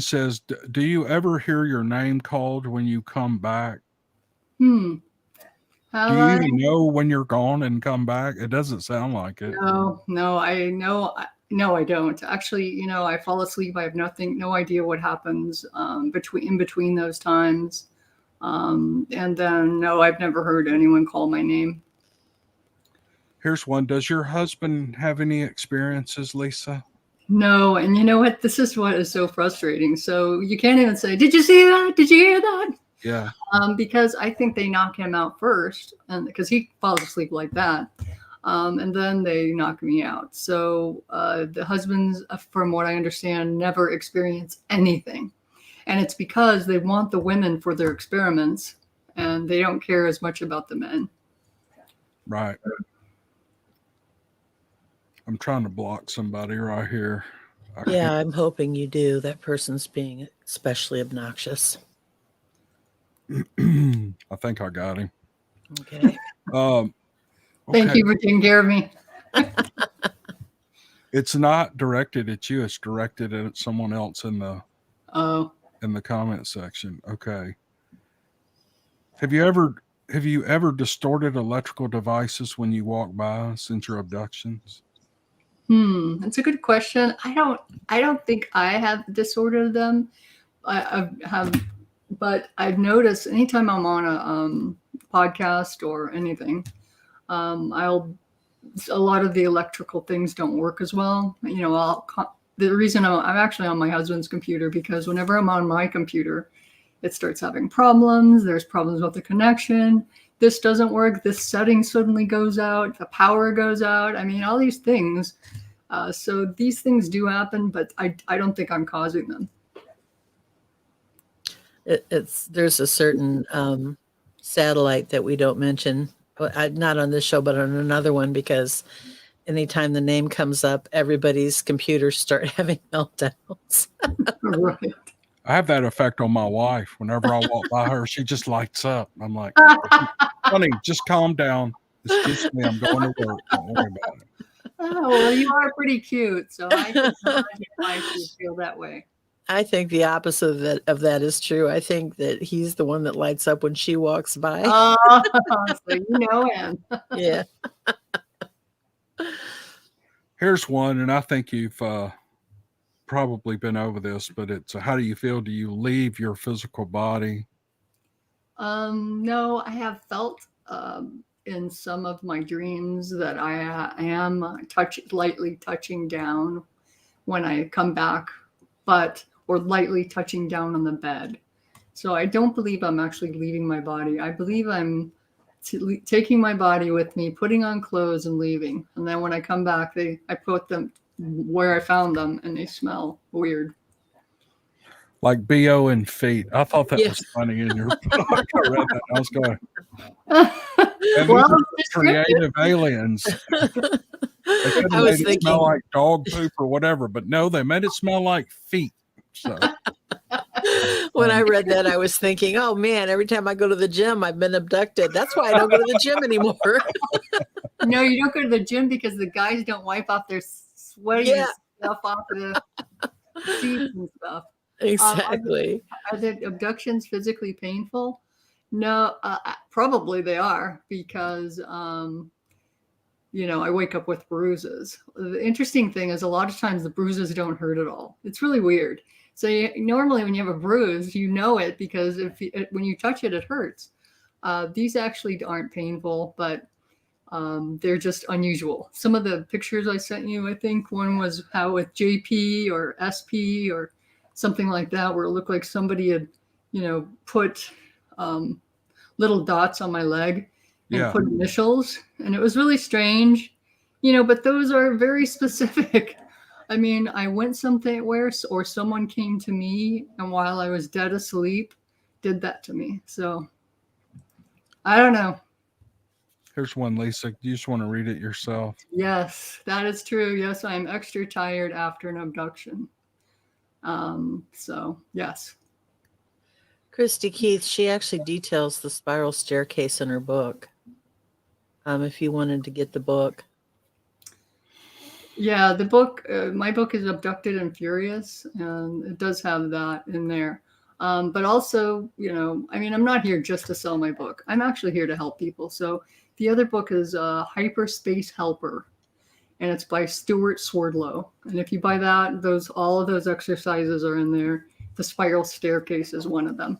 says, do you ever hear your name called when you come back? Do you even know when you're gone and come back? It doesn't sound like it. No, I don't. Actually, I fall asleep. I have no idea what happens in between those times. And then, no, I've never heard anyone call my name. Here's one. Does your husband have any experiences, Lisa? No. And you know what? This is what is so frustrating. So you can't even say, did you see that? Did you hear that? Yeah. Because I think they knock him out first, and because he falls asleep like that. And then they knock me out. So the husbands, from what I understand, never experience anything. And it's because they want the women for their experiments, and they don't care as much about the men. Right. I'm trying to block somebody right here. Yeah, I'm hoping you do. That person's being especially obnoxious. I think I got him. Okay. Okay. Thank you for taking care of me. It's not directed at you. It's directed at someone else in the comment section. Okay. Have you ever distorted electrical devices when you walk by since your abductions? That's a good question. I don't think I have disordered them. I have, but I've noticed anytime I'm on a podcast or anything, a lot of the electrical things don't work as well. The reason I'm actually on my husband's computer, because whenever I'm on my computer, it starts having problems. There's problems with the connection. This doesn't work. This setting suddenly goes out. The power goes out. I mean, all these things. So these things do happen, but I don't think I'm causing them. There's a certain satellite that we don't mention, not on this show, but on another one, because anytime the name comes up, everybody's computers start having meltdowns. Right. I have that effect on my wife. Whenever I walk by her, she just lights up. I'm like, honey, just calm down. It's just me. I'm going to work. Don't worry about it. Oh, well, you are pretty cute, so I can imagine why she would feel that way. I think the opposite of that is true. I think that he's the one that lights up when she walks by. Oh, so you know him. Yeah. Here's one, and I think you've probably been over this, but it's how do you feel? Do you leave your physical body? No, I have felt in some of my dreams that I am lightly touching down when I come back, or lightly touching down on the bed. So I don't believe I'm actually leaving my body. I believe I'm taking my body with me, putting on clothes and leaving. And then when I come back, I put them where I found them, and they smell weird. Like BO and feet. I thought that Yeah. was funny in your book. I read that. I was going, and Well, these are it's descriptive. creative aliens. They could I have was made it smell thinking, like dog poop or whatever, but no, they made it smell like feet. So when I read that, I was thinking, oh man, every time I go to the gym, I've been abducted. That's why I don't go to the gym anymore. No, you don't go to the gym because the guys don't wipe off their sweaty Yeah. stuff off the seats and stuff. Exactly. Are the abductions physically painful? No, probably they are because, I wake up with bruises. The interesting thing is a lot of times the bruises don't hurt at all. It's really weird. So normally when you have a bruise, you know it because when you touch it, it hurts. These actually aren't painful, but they're just unusual. Some of the pictures I sent you, I think one was how with JP or SP or something like that, where it looked like somebody had, put little dots on my leg and put initials. And it was really strange, but those are very specific. I mean, I went somewhere or someone came to me and while I was dead asleep, did that to me. So I don't know. here's one, Lisa. You just want to read it yourself. Yes, that is true. Yes, I'm extra tired after an abduction. So yes. Christy Keith, she actually details the spiral staircase in her book. If you wanted to get the book. Yeah, the book, my book is Abducted and Furious, and it does have that in there. But also, I'm not here just to sell my book. I'm actually here to help people. So the other book is Hyperspace Helper, and it's by Stuart Swerdlow. And if you buy that, all of those exercises are in there. The spiral staircase is one of them.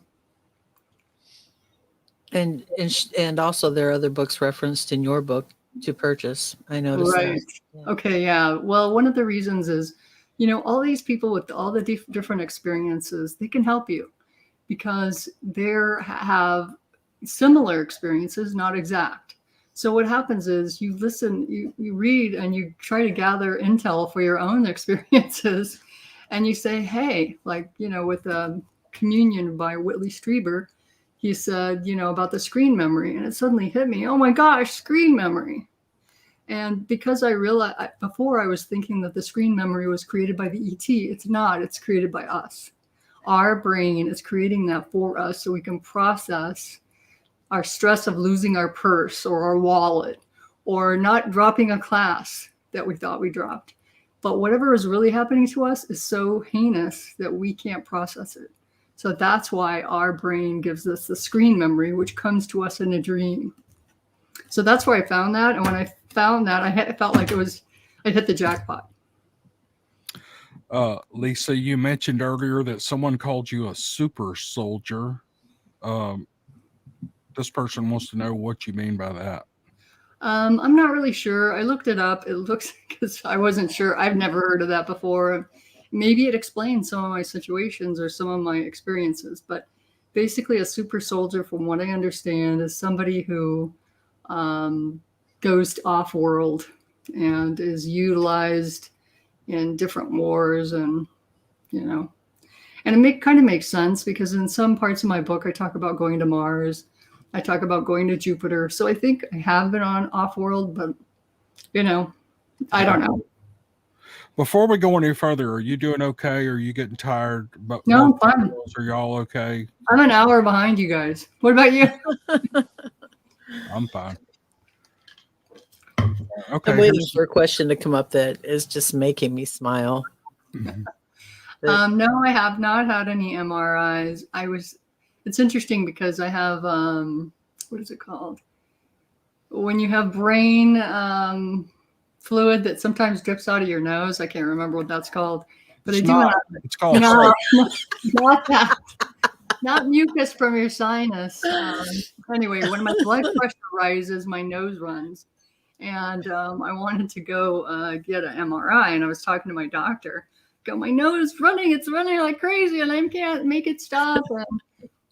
And also there are other books referenced in your book to purchase. I noticed Right. that. Yeah. Okay. Yeah. Well, one of the reasons is, all these people with all the different experiences, they can help you because they have similar experiences, not exact. So what happens is you listen, you read, and you try to gather intel for your own experiences, and you say, hey, like, with Communion by Whitley Strieber, he said, about the screen memory, and it suddenly hit me. Oh my gosh, screen memory. And because I realized before I was thinking that the screen memory was created by the ET, it's not, it's created by us. Our brain is creating that for us so we can process our stress of losing our purse or our wallet or not dropping a class that we thought we dropped. But whatever is really happening to us is so heinous that we can't process it. So that's why our brain gives us the screen memory, which comes to us in a dream. So that's where I found that. And when I found that, I felt like I hit the jackpot. Lisa, you mentioned earlier that someone called you a super soldier. This person wants to know what you mean by that. I'm not really sure. I looked it up. It looks, because I wasn't sure. I've never heard of that before. Maybe it explains some of my situations or some of my experiences. But basically, a super soldier, from what I understand, is somebody who goes off-world and is utilized in different wars, and and it kind of makes sense because in some parts of my book I talk about going to Mars, I talk about going to Jupiter. So I think I have been on off-world, but I don't know. Before we go any further, are you doing okay? Are you getting tired? But No, I'm fine. Are y'all okay? I'm an hour behind you guys. What about you? I'm fine. Okay. I'm waiting for a question to come up that is just making me smile. No, I have not had any MRIs. It's interesting because I have, what is it called? When you have brain fluid that sometimes drips out of your nose. I can't remember what that's called. But it's I do not. It's called not that. Not mucus from your sinus. Anyway, when my blood pressure rises, my nose runs. And I wanted to go get an MRI, and I was talking to my doctor. Go, my nose is running. It's running like crazy, and I can't make it stop. And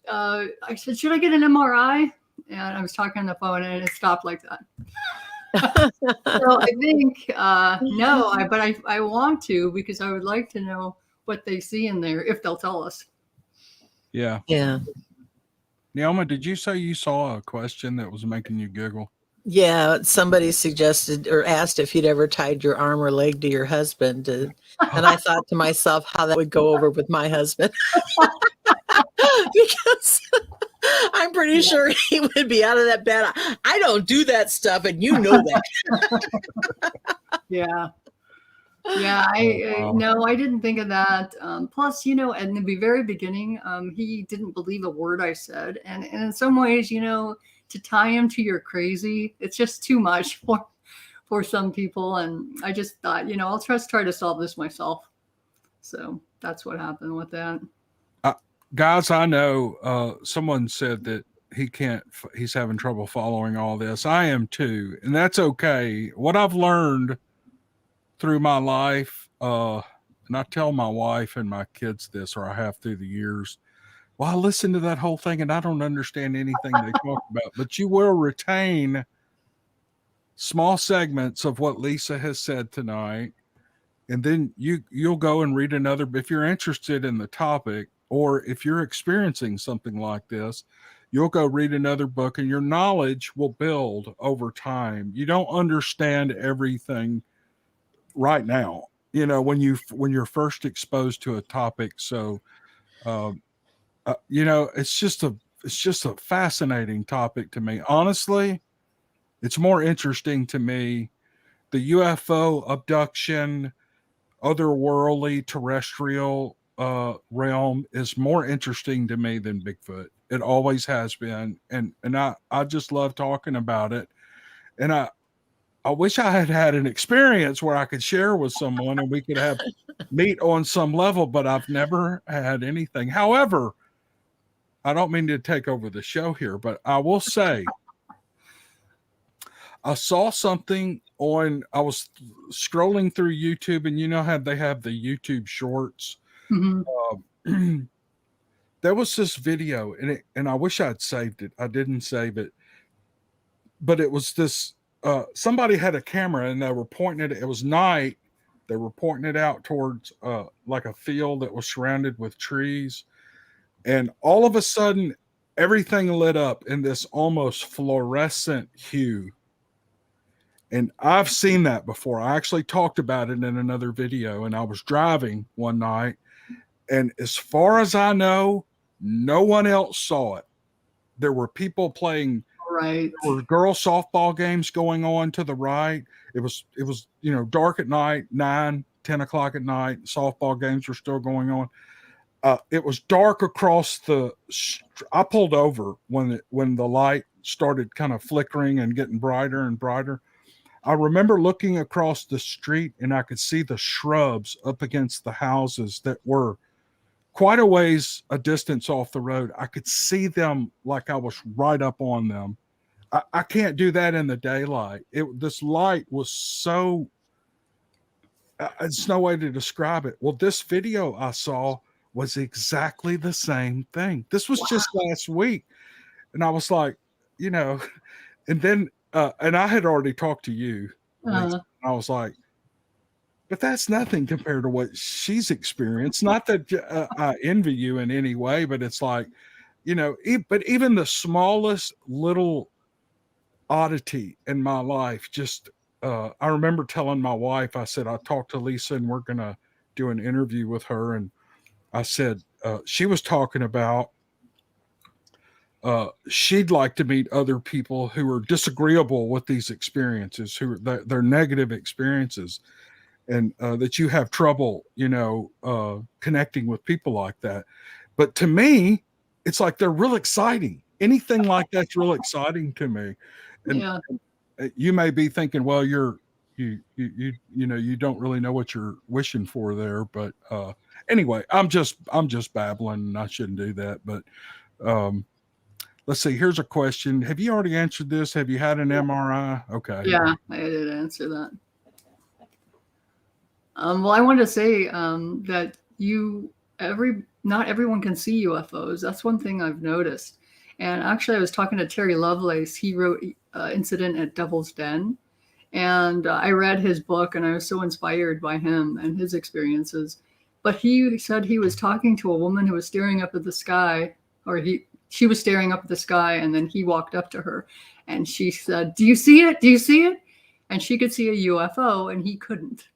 I said, should I get an MRI? And I was talking on the phone, and it stopped like that. So I think no, but I want to, because I would like to know what they see in there, if they'll tell us. Yeah. Yeah. Neoma, did you say you saw a question that was making you giggle? Yeah, somebody suggested or asked if you'd ever tied your arm or leg to your husband. And I thought to myself how that would go over with my husband. Because I'm pretty sure he would be out of that bed. I don't do that stuff, and you know that. Yeah. Yeah, wow. no, I didn't think of that. Plus, you know, in the very beginning, he didn't believe a word I said, and in some ways, you know, to tie him to your crazy, it's just too much for some people. And I just thought, you know, I'll just try to solve this myself. So that's what happened with that. Guys, I know someone said that he's having trouble following all this. I am too, and that's okay. What I've learned through my life, and I tell my wife and my kids this, or I have through the years. Well, I listen to that whole thing and I don't understand anything they talk about, but you will retain small segments of what Lisa has said tonight. And then you'll go and read another, if you're interested in the topic, or if you're experiencing something like this, you'll go read another book and your knowledge will build over time. You don't understand everything right now, you know, when you're first exposed to a topic. So you know, it's just a fascinating topic to me, honestly. It's more interesting to me, the UFO abduction, otherworldly terrestrial realm is more interesting to me than Bigfoot. It always has been, and I just love talking about it. And I wish I had had an experience where I could share with someone and we could have meet on some level, but I've never had anything. However, I don't mean to take over the show here, but I will say I saw something I was scrolling through YouTube, and you know how they have the YouTube shorts. Mm-hmm. There was this video, and I wish I'd saved it. I didn't save it, but it was this. Somebody had a camera, and they were pointing it. It was night. They were pointing it out towards like a field that was surrounded with trees, and all of a sudden, everything lit up in this almost fluorescent hue. And I've seen that before. I actually talked about it in another video, and I was driving one night, and as far as I know, no one else saw it. There were people playing, Right. there were girl softball games going on to the right. It was, you know, dark at night, 9-10 o'clock at night. Softball games were still going on. It was dark across I pulled over when the light started kind of flickering and getting brighter and brighter. I remember looking across the street and I could see the shrubs up against the houses that were quite a ways a distance off the road. I could see them like I was right up on them. I can't do that in the daylight. This light was so, it's no way to describe it. Well, this video I saw was exactly the same thing. This was just last week. And I was like, you know, and then, and I had already talked to you. Lisa. I was like, but that's nothing compared to what she's experienced. Not that I envy you in any way, but it's like, you know, but even the smallest little oddity in my life, just, I remember telling my wife, I said, I talked to Lisa and we're going to do an interview with her. And I said, she was talking about, she'd like to meet other people who are disagreeable with these experiences, who are their negative experiences, and that you have trouble, you know, connecting with people like that. But to me, it's like they're real exciting. Anything like that's real exciting to me. And Yeah. you may be thinking, well, you know, you don't really know what you're wishing for there. But anyway, I'm just babbling, and I shouldn't do that. But let's see. Here's a question. Have you already answered this? Have you had an MRI? Okay. Yeah, I did answer that. Well, I wanted to say that not everyone can see UFOs. That's one thing I've noticed. And actually, I was talking to Terry Lovelace. He wrote Incident at Devil's Den. And I read his book, and I was so inspired by him and his experiences But he said he was talking to a woman who was staring up at the sky, or she was staring up at the sky, and then he walked up to her and she said, "Do you see it? Do you see it?" And she could see a UFO and he couldn't.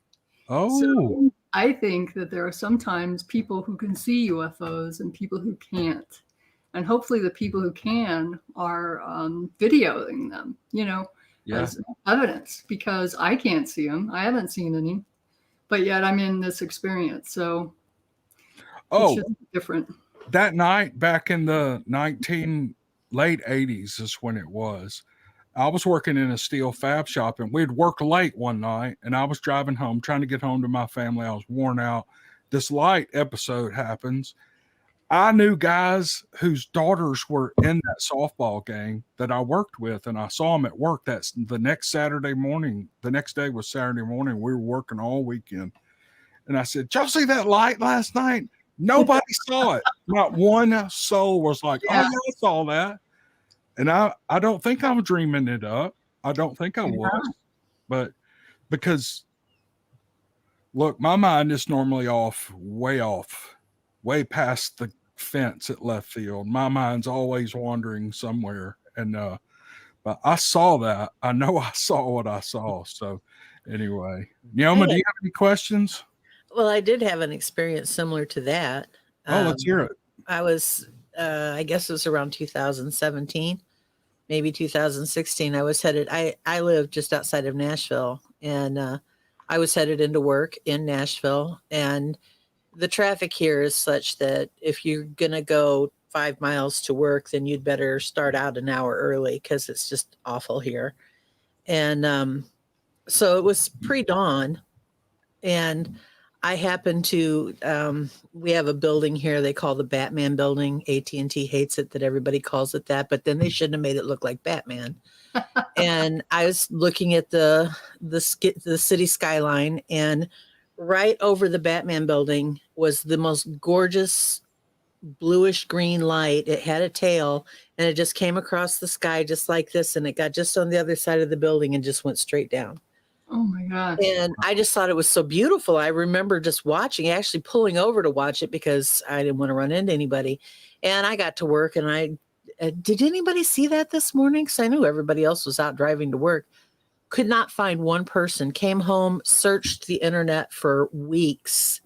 Oh, So I think that there are sometimes people who can see UFOs and people who can't. And hopefully the people who can are videoing them, yeah. as evidence, because I can't see them. I haven't seen any, but yet I'm in this experience. So it's just different. That night back in the late 80s is when it was. I was working in a steel fab shop and we'd worked late one night and I was driving home, trying to get home to my family. I was worn out. This light episode happens. I knew guys whose daughters were in that softball game that I worked with, and I saw them at work. That's the next Saturday morning. The next day was Saturday morning. We were working all weekend. And I said, "Did y'all see that light last night?" Nobody saw it. Not one soul was like, "Oh, yeah, I saw that." And I don't think I'm dreaming it up. I don't think I was. But because, look, my mind is normally off, way past the fence at left field. My mind's always wandering somewhere. And but I saw that. I know I saw what I saw. So anyway, Neoma, do you have any questions? Well, I did have an experience similar to that. Oh, let's hear it. I was, I guess it was around 2017, maybe 2016. I was headed, I live just outside of Nashville, and I was headed into work in Nashville. And the traffic here is such that if you're going to go 5 miles to work, then you'd better start out an hour early because it's just awful here. And so it was pre-dawn, and I happened to, we have a building here they call the Batman building. AT&T hates it that everybody calls it that, but then they shouldn't have made it look like Batman. And I was looking at the city skyline, and right over the Batman building was the most gorgeous bluish green light. It had a tail, and it just came across the sky just like this, and it got just on the other side of the building and just went straight down. Oh my gosh. And I just thought it was so beautiful. I remember just watching, actually pulling over to watch it because I didn't want to run into anybody. And I got to work, and I did anybody see that this morning? Because I knew everybody else was out driving to work. Could not find one person. Came home, searched the internet for weeks,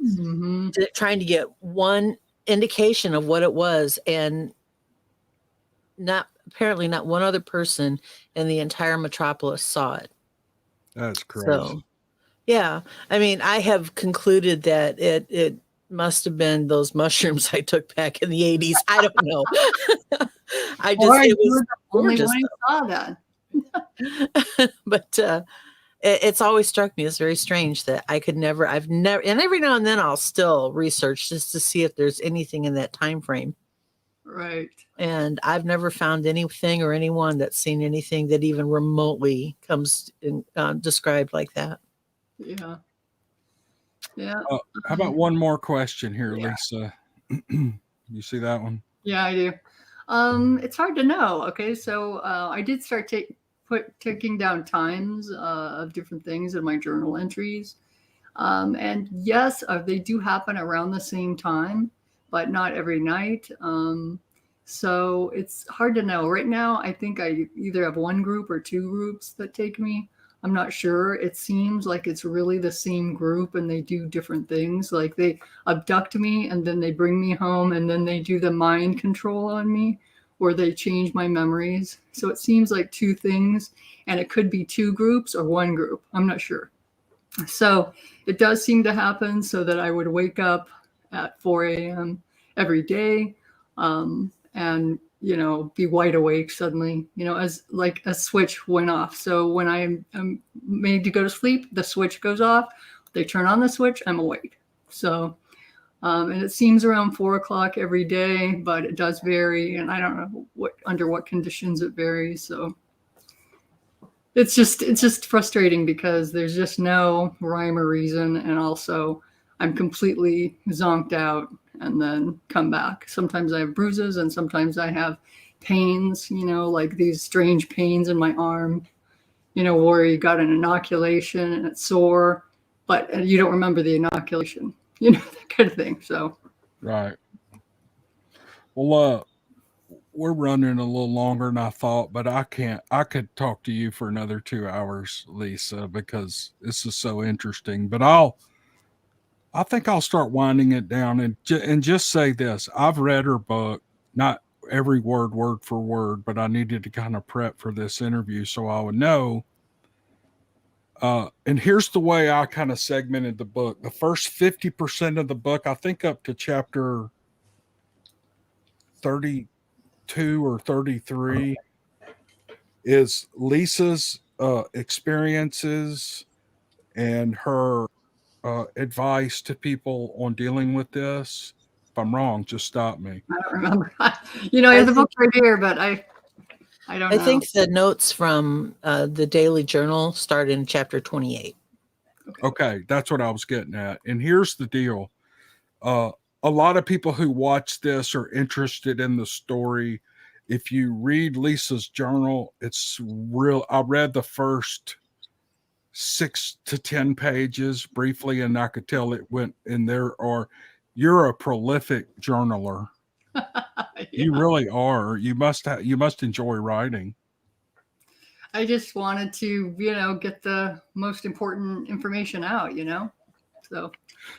trying to get one indication of what it was, and apparently not one other person in the entire metropolis saw it. That's crazy. So, yeah, I mean, I have concluded that it must have been those mushrooms I took back in the 80s. I don't know. I just, it was the only one who saw that. But it's always struck me as very strange that I've never, and every now and then I'll still research just to see if there's anything in that time frame. Right. And I've never found anything or anyone that's seen anything that even remotely comes in, described like that. Yeah. Yeah. How about one more question here, Lisa? You see that one? Yeah, I do. It's hard to know. Okay, so I did start taking down times of different things in my journal entries. And yes, they do happen around the same time, but not every night. So it's hard to know. Right now, I think I either have one group or two groups that take me. I'm not sure. It seems like it's really the same group, and they do different things. Like they abduct me, and then they bring me home, and then they do the mind control on me, or they change my memories. So it seems like two things, and it could be two groups or one group. I'm not sure. So it does seem to happen so that I would wake up at 4 a.m. every day, and, be wide awake suddenly, as like a switch went off. So when I'm made to go to sleep, the switch goes off. They turn on the switch, I'm awake. So, and it seems around 4 o'clock every day, but it does vary. And I don't know under what conditions it varies. So it's just frustrating because there's just no rhyme or reason. And also I'm completely zonked out and then come back. Sometimes I have bruises and sometimes I have pains, like these strange pains in my arm, where you got an inoculation and it's sore, but you don't remember the inoculation. that kind of thing. So, Right. Well, we're running a little longer than I thought, but I can't. I could talk to you for another 2 hours, Lisa, because this is so interesting. But I think I'll start winding it down and just say this: I've read her book, not every word for word, but I needed to kind of prep for this interview so I would know. And here's the way I kind of segmented the book. The first 50% of the book, I think up to chapter 32 or 33, is Lisa's experiences and her advice to people on dealing with this. If I'm wrong, just stop me. I don't remember. I have the book right here, but I don't know. I think the notes from the Daily Journal start in chapter 28. Okay, that's what I was getting at. And here's the deal. A lot of people who watch this are interested in the story. If you read Lisa's journal, it's real. I read the first 6 to 10 pages briefly, and I could tell it went in there. Or you're a prolific journaler. Yeah. You really are. You must enjoy writing. I just wanted to, get the most important information out,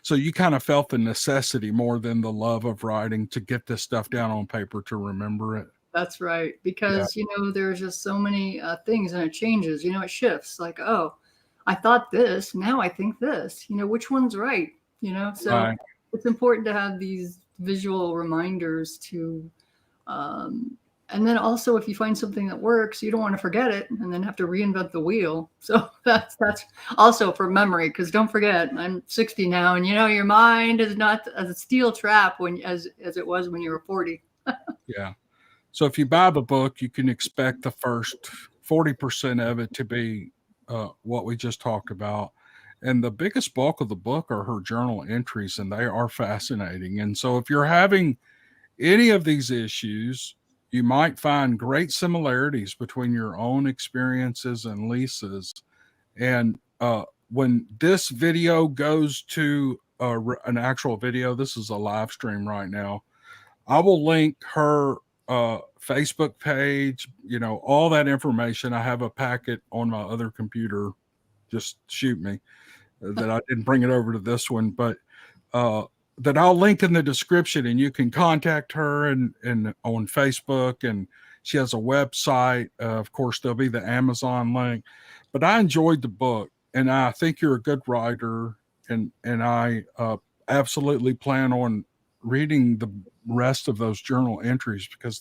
So you kind of felt the necessity more than the love of writing to get this stuff down on paper to remember it. That's right. Because, there's just so many things and it changes, it shifts like, oh, I thought this, now I think this, which one's right, so Right. It's important to have these visual reminders to, and then also if you find something that works, you don't want to forget it and then have to reinvent the wheel. So that's also for memory, because don't forget, I'm 60 now, and your mind is not a steel trap as it was when you were 40. Yeah. So if you buy the book, you can expect the first 40% of it to be what we just talked about. And the biggest bulk of the book are her journal entries, and they are fascinating. And so if you're having any of these issues, you might find great similarities between your own experiences and Lisa's. And when this video goes to an actual video, this is a live stream right now, I will link her Facebook page, all that information. I have a packet on my other computer. Just shoot me that I didn't bring it over to this one, but that I'll link in the description, and you can contact her and on Facebook, and she has a website. Of course, there'll be the Amazon link. But I enjoyed the book, and I think you're a good writer, and I absolutely plan on reading the rest of those journal entries, because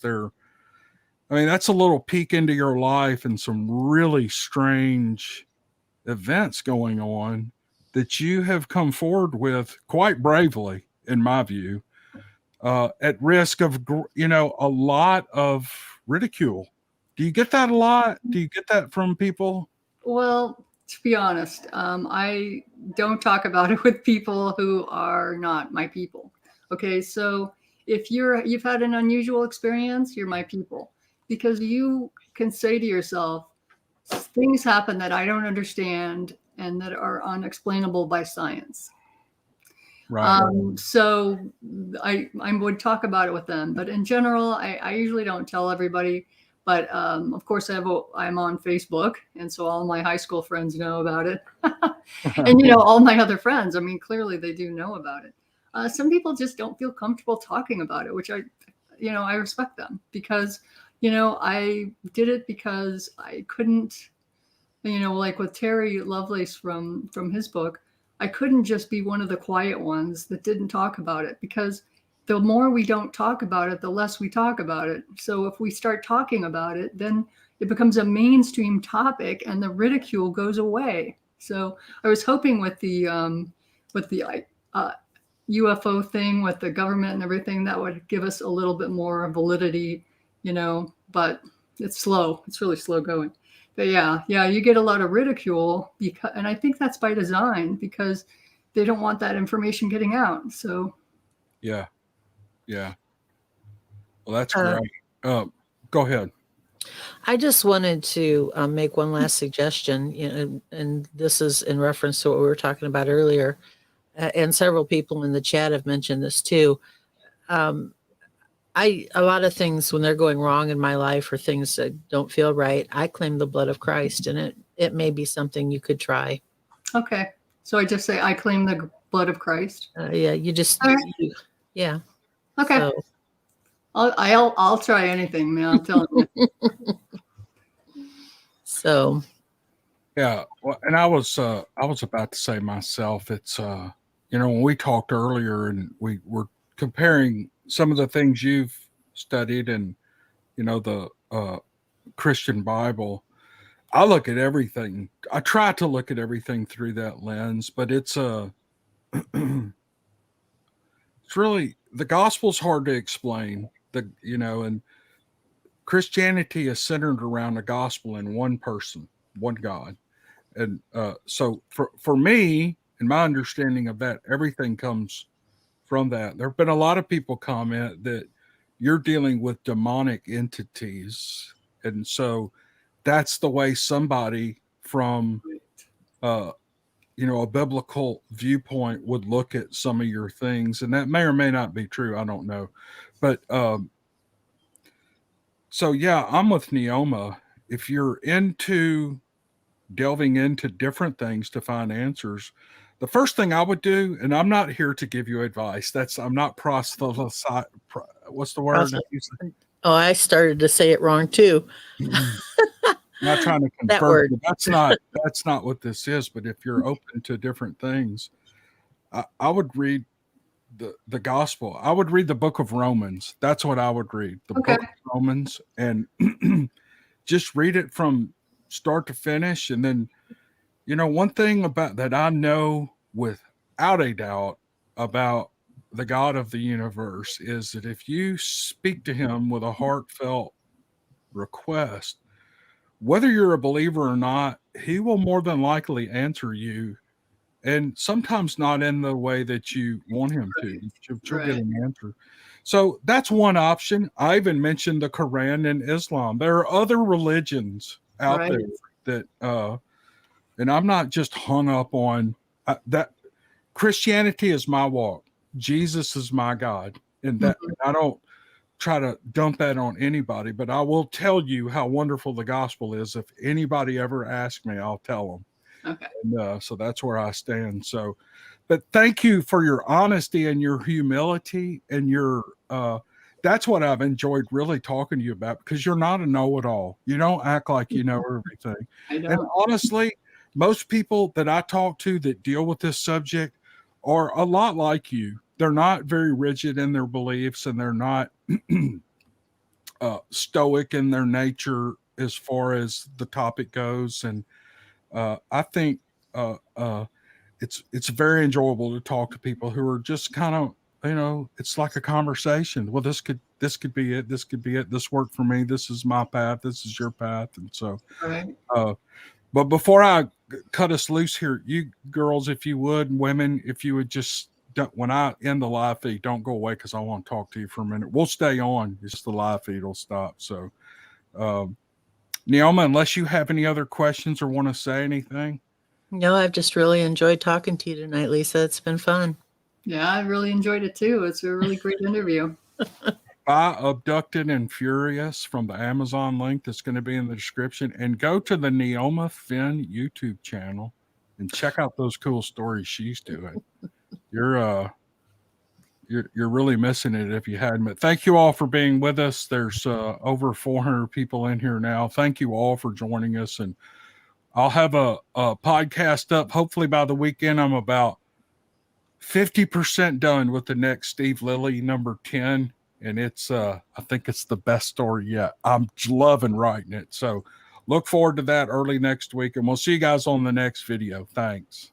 that's a little peek into your life and some really strange events going on that you have come forward with quite bravely, in my view, at risk of, a lot of ridicule. Do you get that a lot? Do you get that from people? Well, to be honest, I don't talk about it with people who are not my people. Okay, so if you've had an unusual experience, you're my people, because you can say to yourself, things happen that I don't understand and that are unexplainable by science. Right. So I would talk about it with them, but in general, I usually don't tell everybody. But of course, I'm on Facebook, and so all my high school friends know about it, and all my other friends. I mean, clearly they do know about it. Some people just don't feel comfortable talking about it, which I respect them, because I did it because I couldn't, like with Terry Lovelace from his book, I couldn't just be one of the quiet ones that didn't talk about it, because the more we don't talk about it, the less we talk about it. So if we start talking about it, then it becomes a mainstream topic and the ridicule goes away. So I was hoping with the UFO thing with the government and everything, that would give us a little bit more validity, but it's slow. It's really slow going. But yeah, you get a lot of ridicule, and I think that's by design, because they don't want that information getting out. So Yeah. Well, that's great. Go ahead. I just wanted to make one last suggestion, and this is in reference to what we were talking about earlier. and several people in the chat have mentioned this too. A lot of things when they're going wrong in my life or things that don't feel right, I claim the blood of Christ, and it may be something you could try. Okay. So I just say, I claim the blood of Christ. Yeah, you just, All right. yeah. Okay. So, I'll try anything, man. I'm telling you. so Yeah, well, and I was about to say myself, it's when we talked earlier and we were comparing some of the things you've studied and the Christian Bible. I look at everything. I try to look at everything through that lens, but it's it's really, the gospel's hard to explain. And Christianity is centered around the gospel and one person, one God. And so for me, and my understanding of that, everything comes from that. There have been a lot of people comment that you're dealing with demonic entities. And so that's the way somebody from, a biblical viewpoint would look at some of your things. And that may or may not be true. I don't know. But so, yeah, I'm with Neoma. If you're into delving into different things to find answers, the first thing I would do, and I'm not here to give you advice. I'm not proselyte. What's the word? Oh, I started to say it wrong too. Not trying to confirm. That word. That's not what this is. But if you're open to different things, I would read the gospel. I would read the book of Romans. That's what I would read. The book of Romans, and just read it from start to finish. And then, one thing about that I know without a doubt about the God of the universe is that if you speak to him with a heartfelt request, whether you're a believer or not, he will more than likely answer you. And sometimes not in the way that you want him to. You'll get an answer. So that's one option. I even mentioned the Quran and Islam. There are other religions out there that, and I'm not just hung up on that. Christianity is my walk. Jesus is my God. And that I don't try to dump that on anybody, but I will tell you how wonderful the gospel is. If anybody ever asks me, I'll tell them. Okay. And so that's where I stand. So, but thank you for your honesty and your humility and your, that's what I've enjoyed really talking to you about, because you're not a know-it-all. You don't act like you know everything. I don't. And honestly, most people that I talk to that deal with this subject are a lot like you. They're not very rigid in their beliefs, and they're not stoic in their nature as far as the topic goes. And I think it's very enjoyable to talk to people who are just kind of, it's like a conversation. Well, this could be it. This could be it. This worked for me. This is my path. This is your path. And so, but before I cut us loose here, you girls, if you would, women, if you would just, when I end the live feed, don't go away, because I want to talk to you for a minute. We'll stay on. Just the live feed will stop. So, Neoma, unless you have any other questions or want to say anything. No, I've just really enjoyed talking to you tonight, Lisa. It's been fun. Yeah, I really enjoyed it too. It's a really great interview. Buy Abducted and Furious from the Amazon link that's going to be in the description, and go to the Neoma Finn YouTube channel and check out those cool stories she's doing. You're really missing it if you hadn't. But thank you all for being with us. There's over 400 people in here now. Thank you all for joining us. And I'll have a podcast up. Hopefully by the weekend, I'm about 50% done with the next Steve Lilly number 10. And it's, I think it's the best story yet. I'm loving writing it. So look forward to that early next week. And we'll see you guys on the next video. Thanks.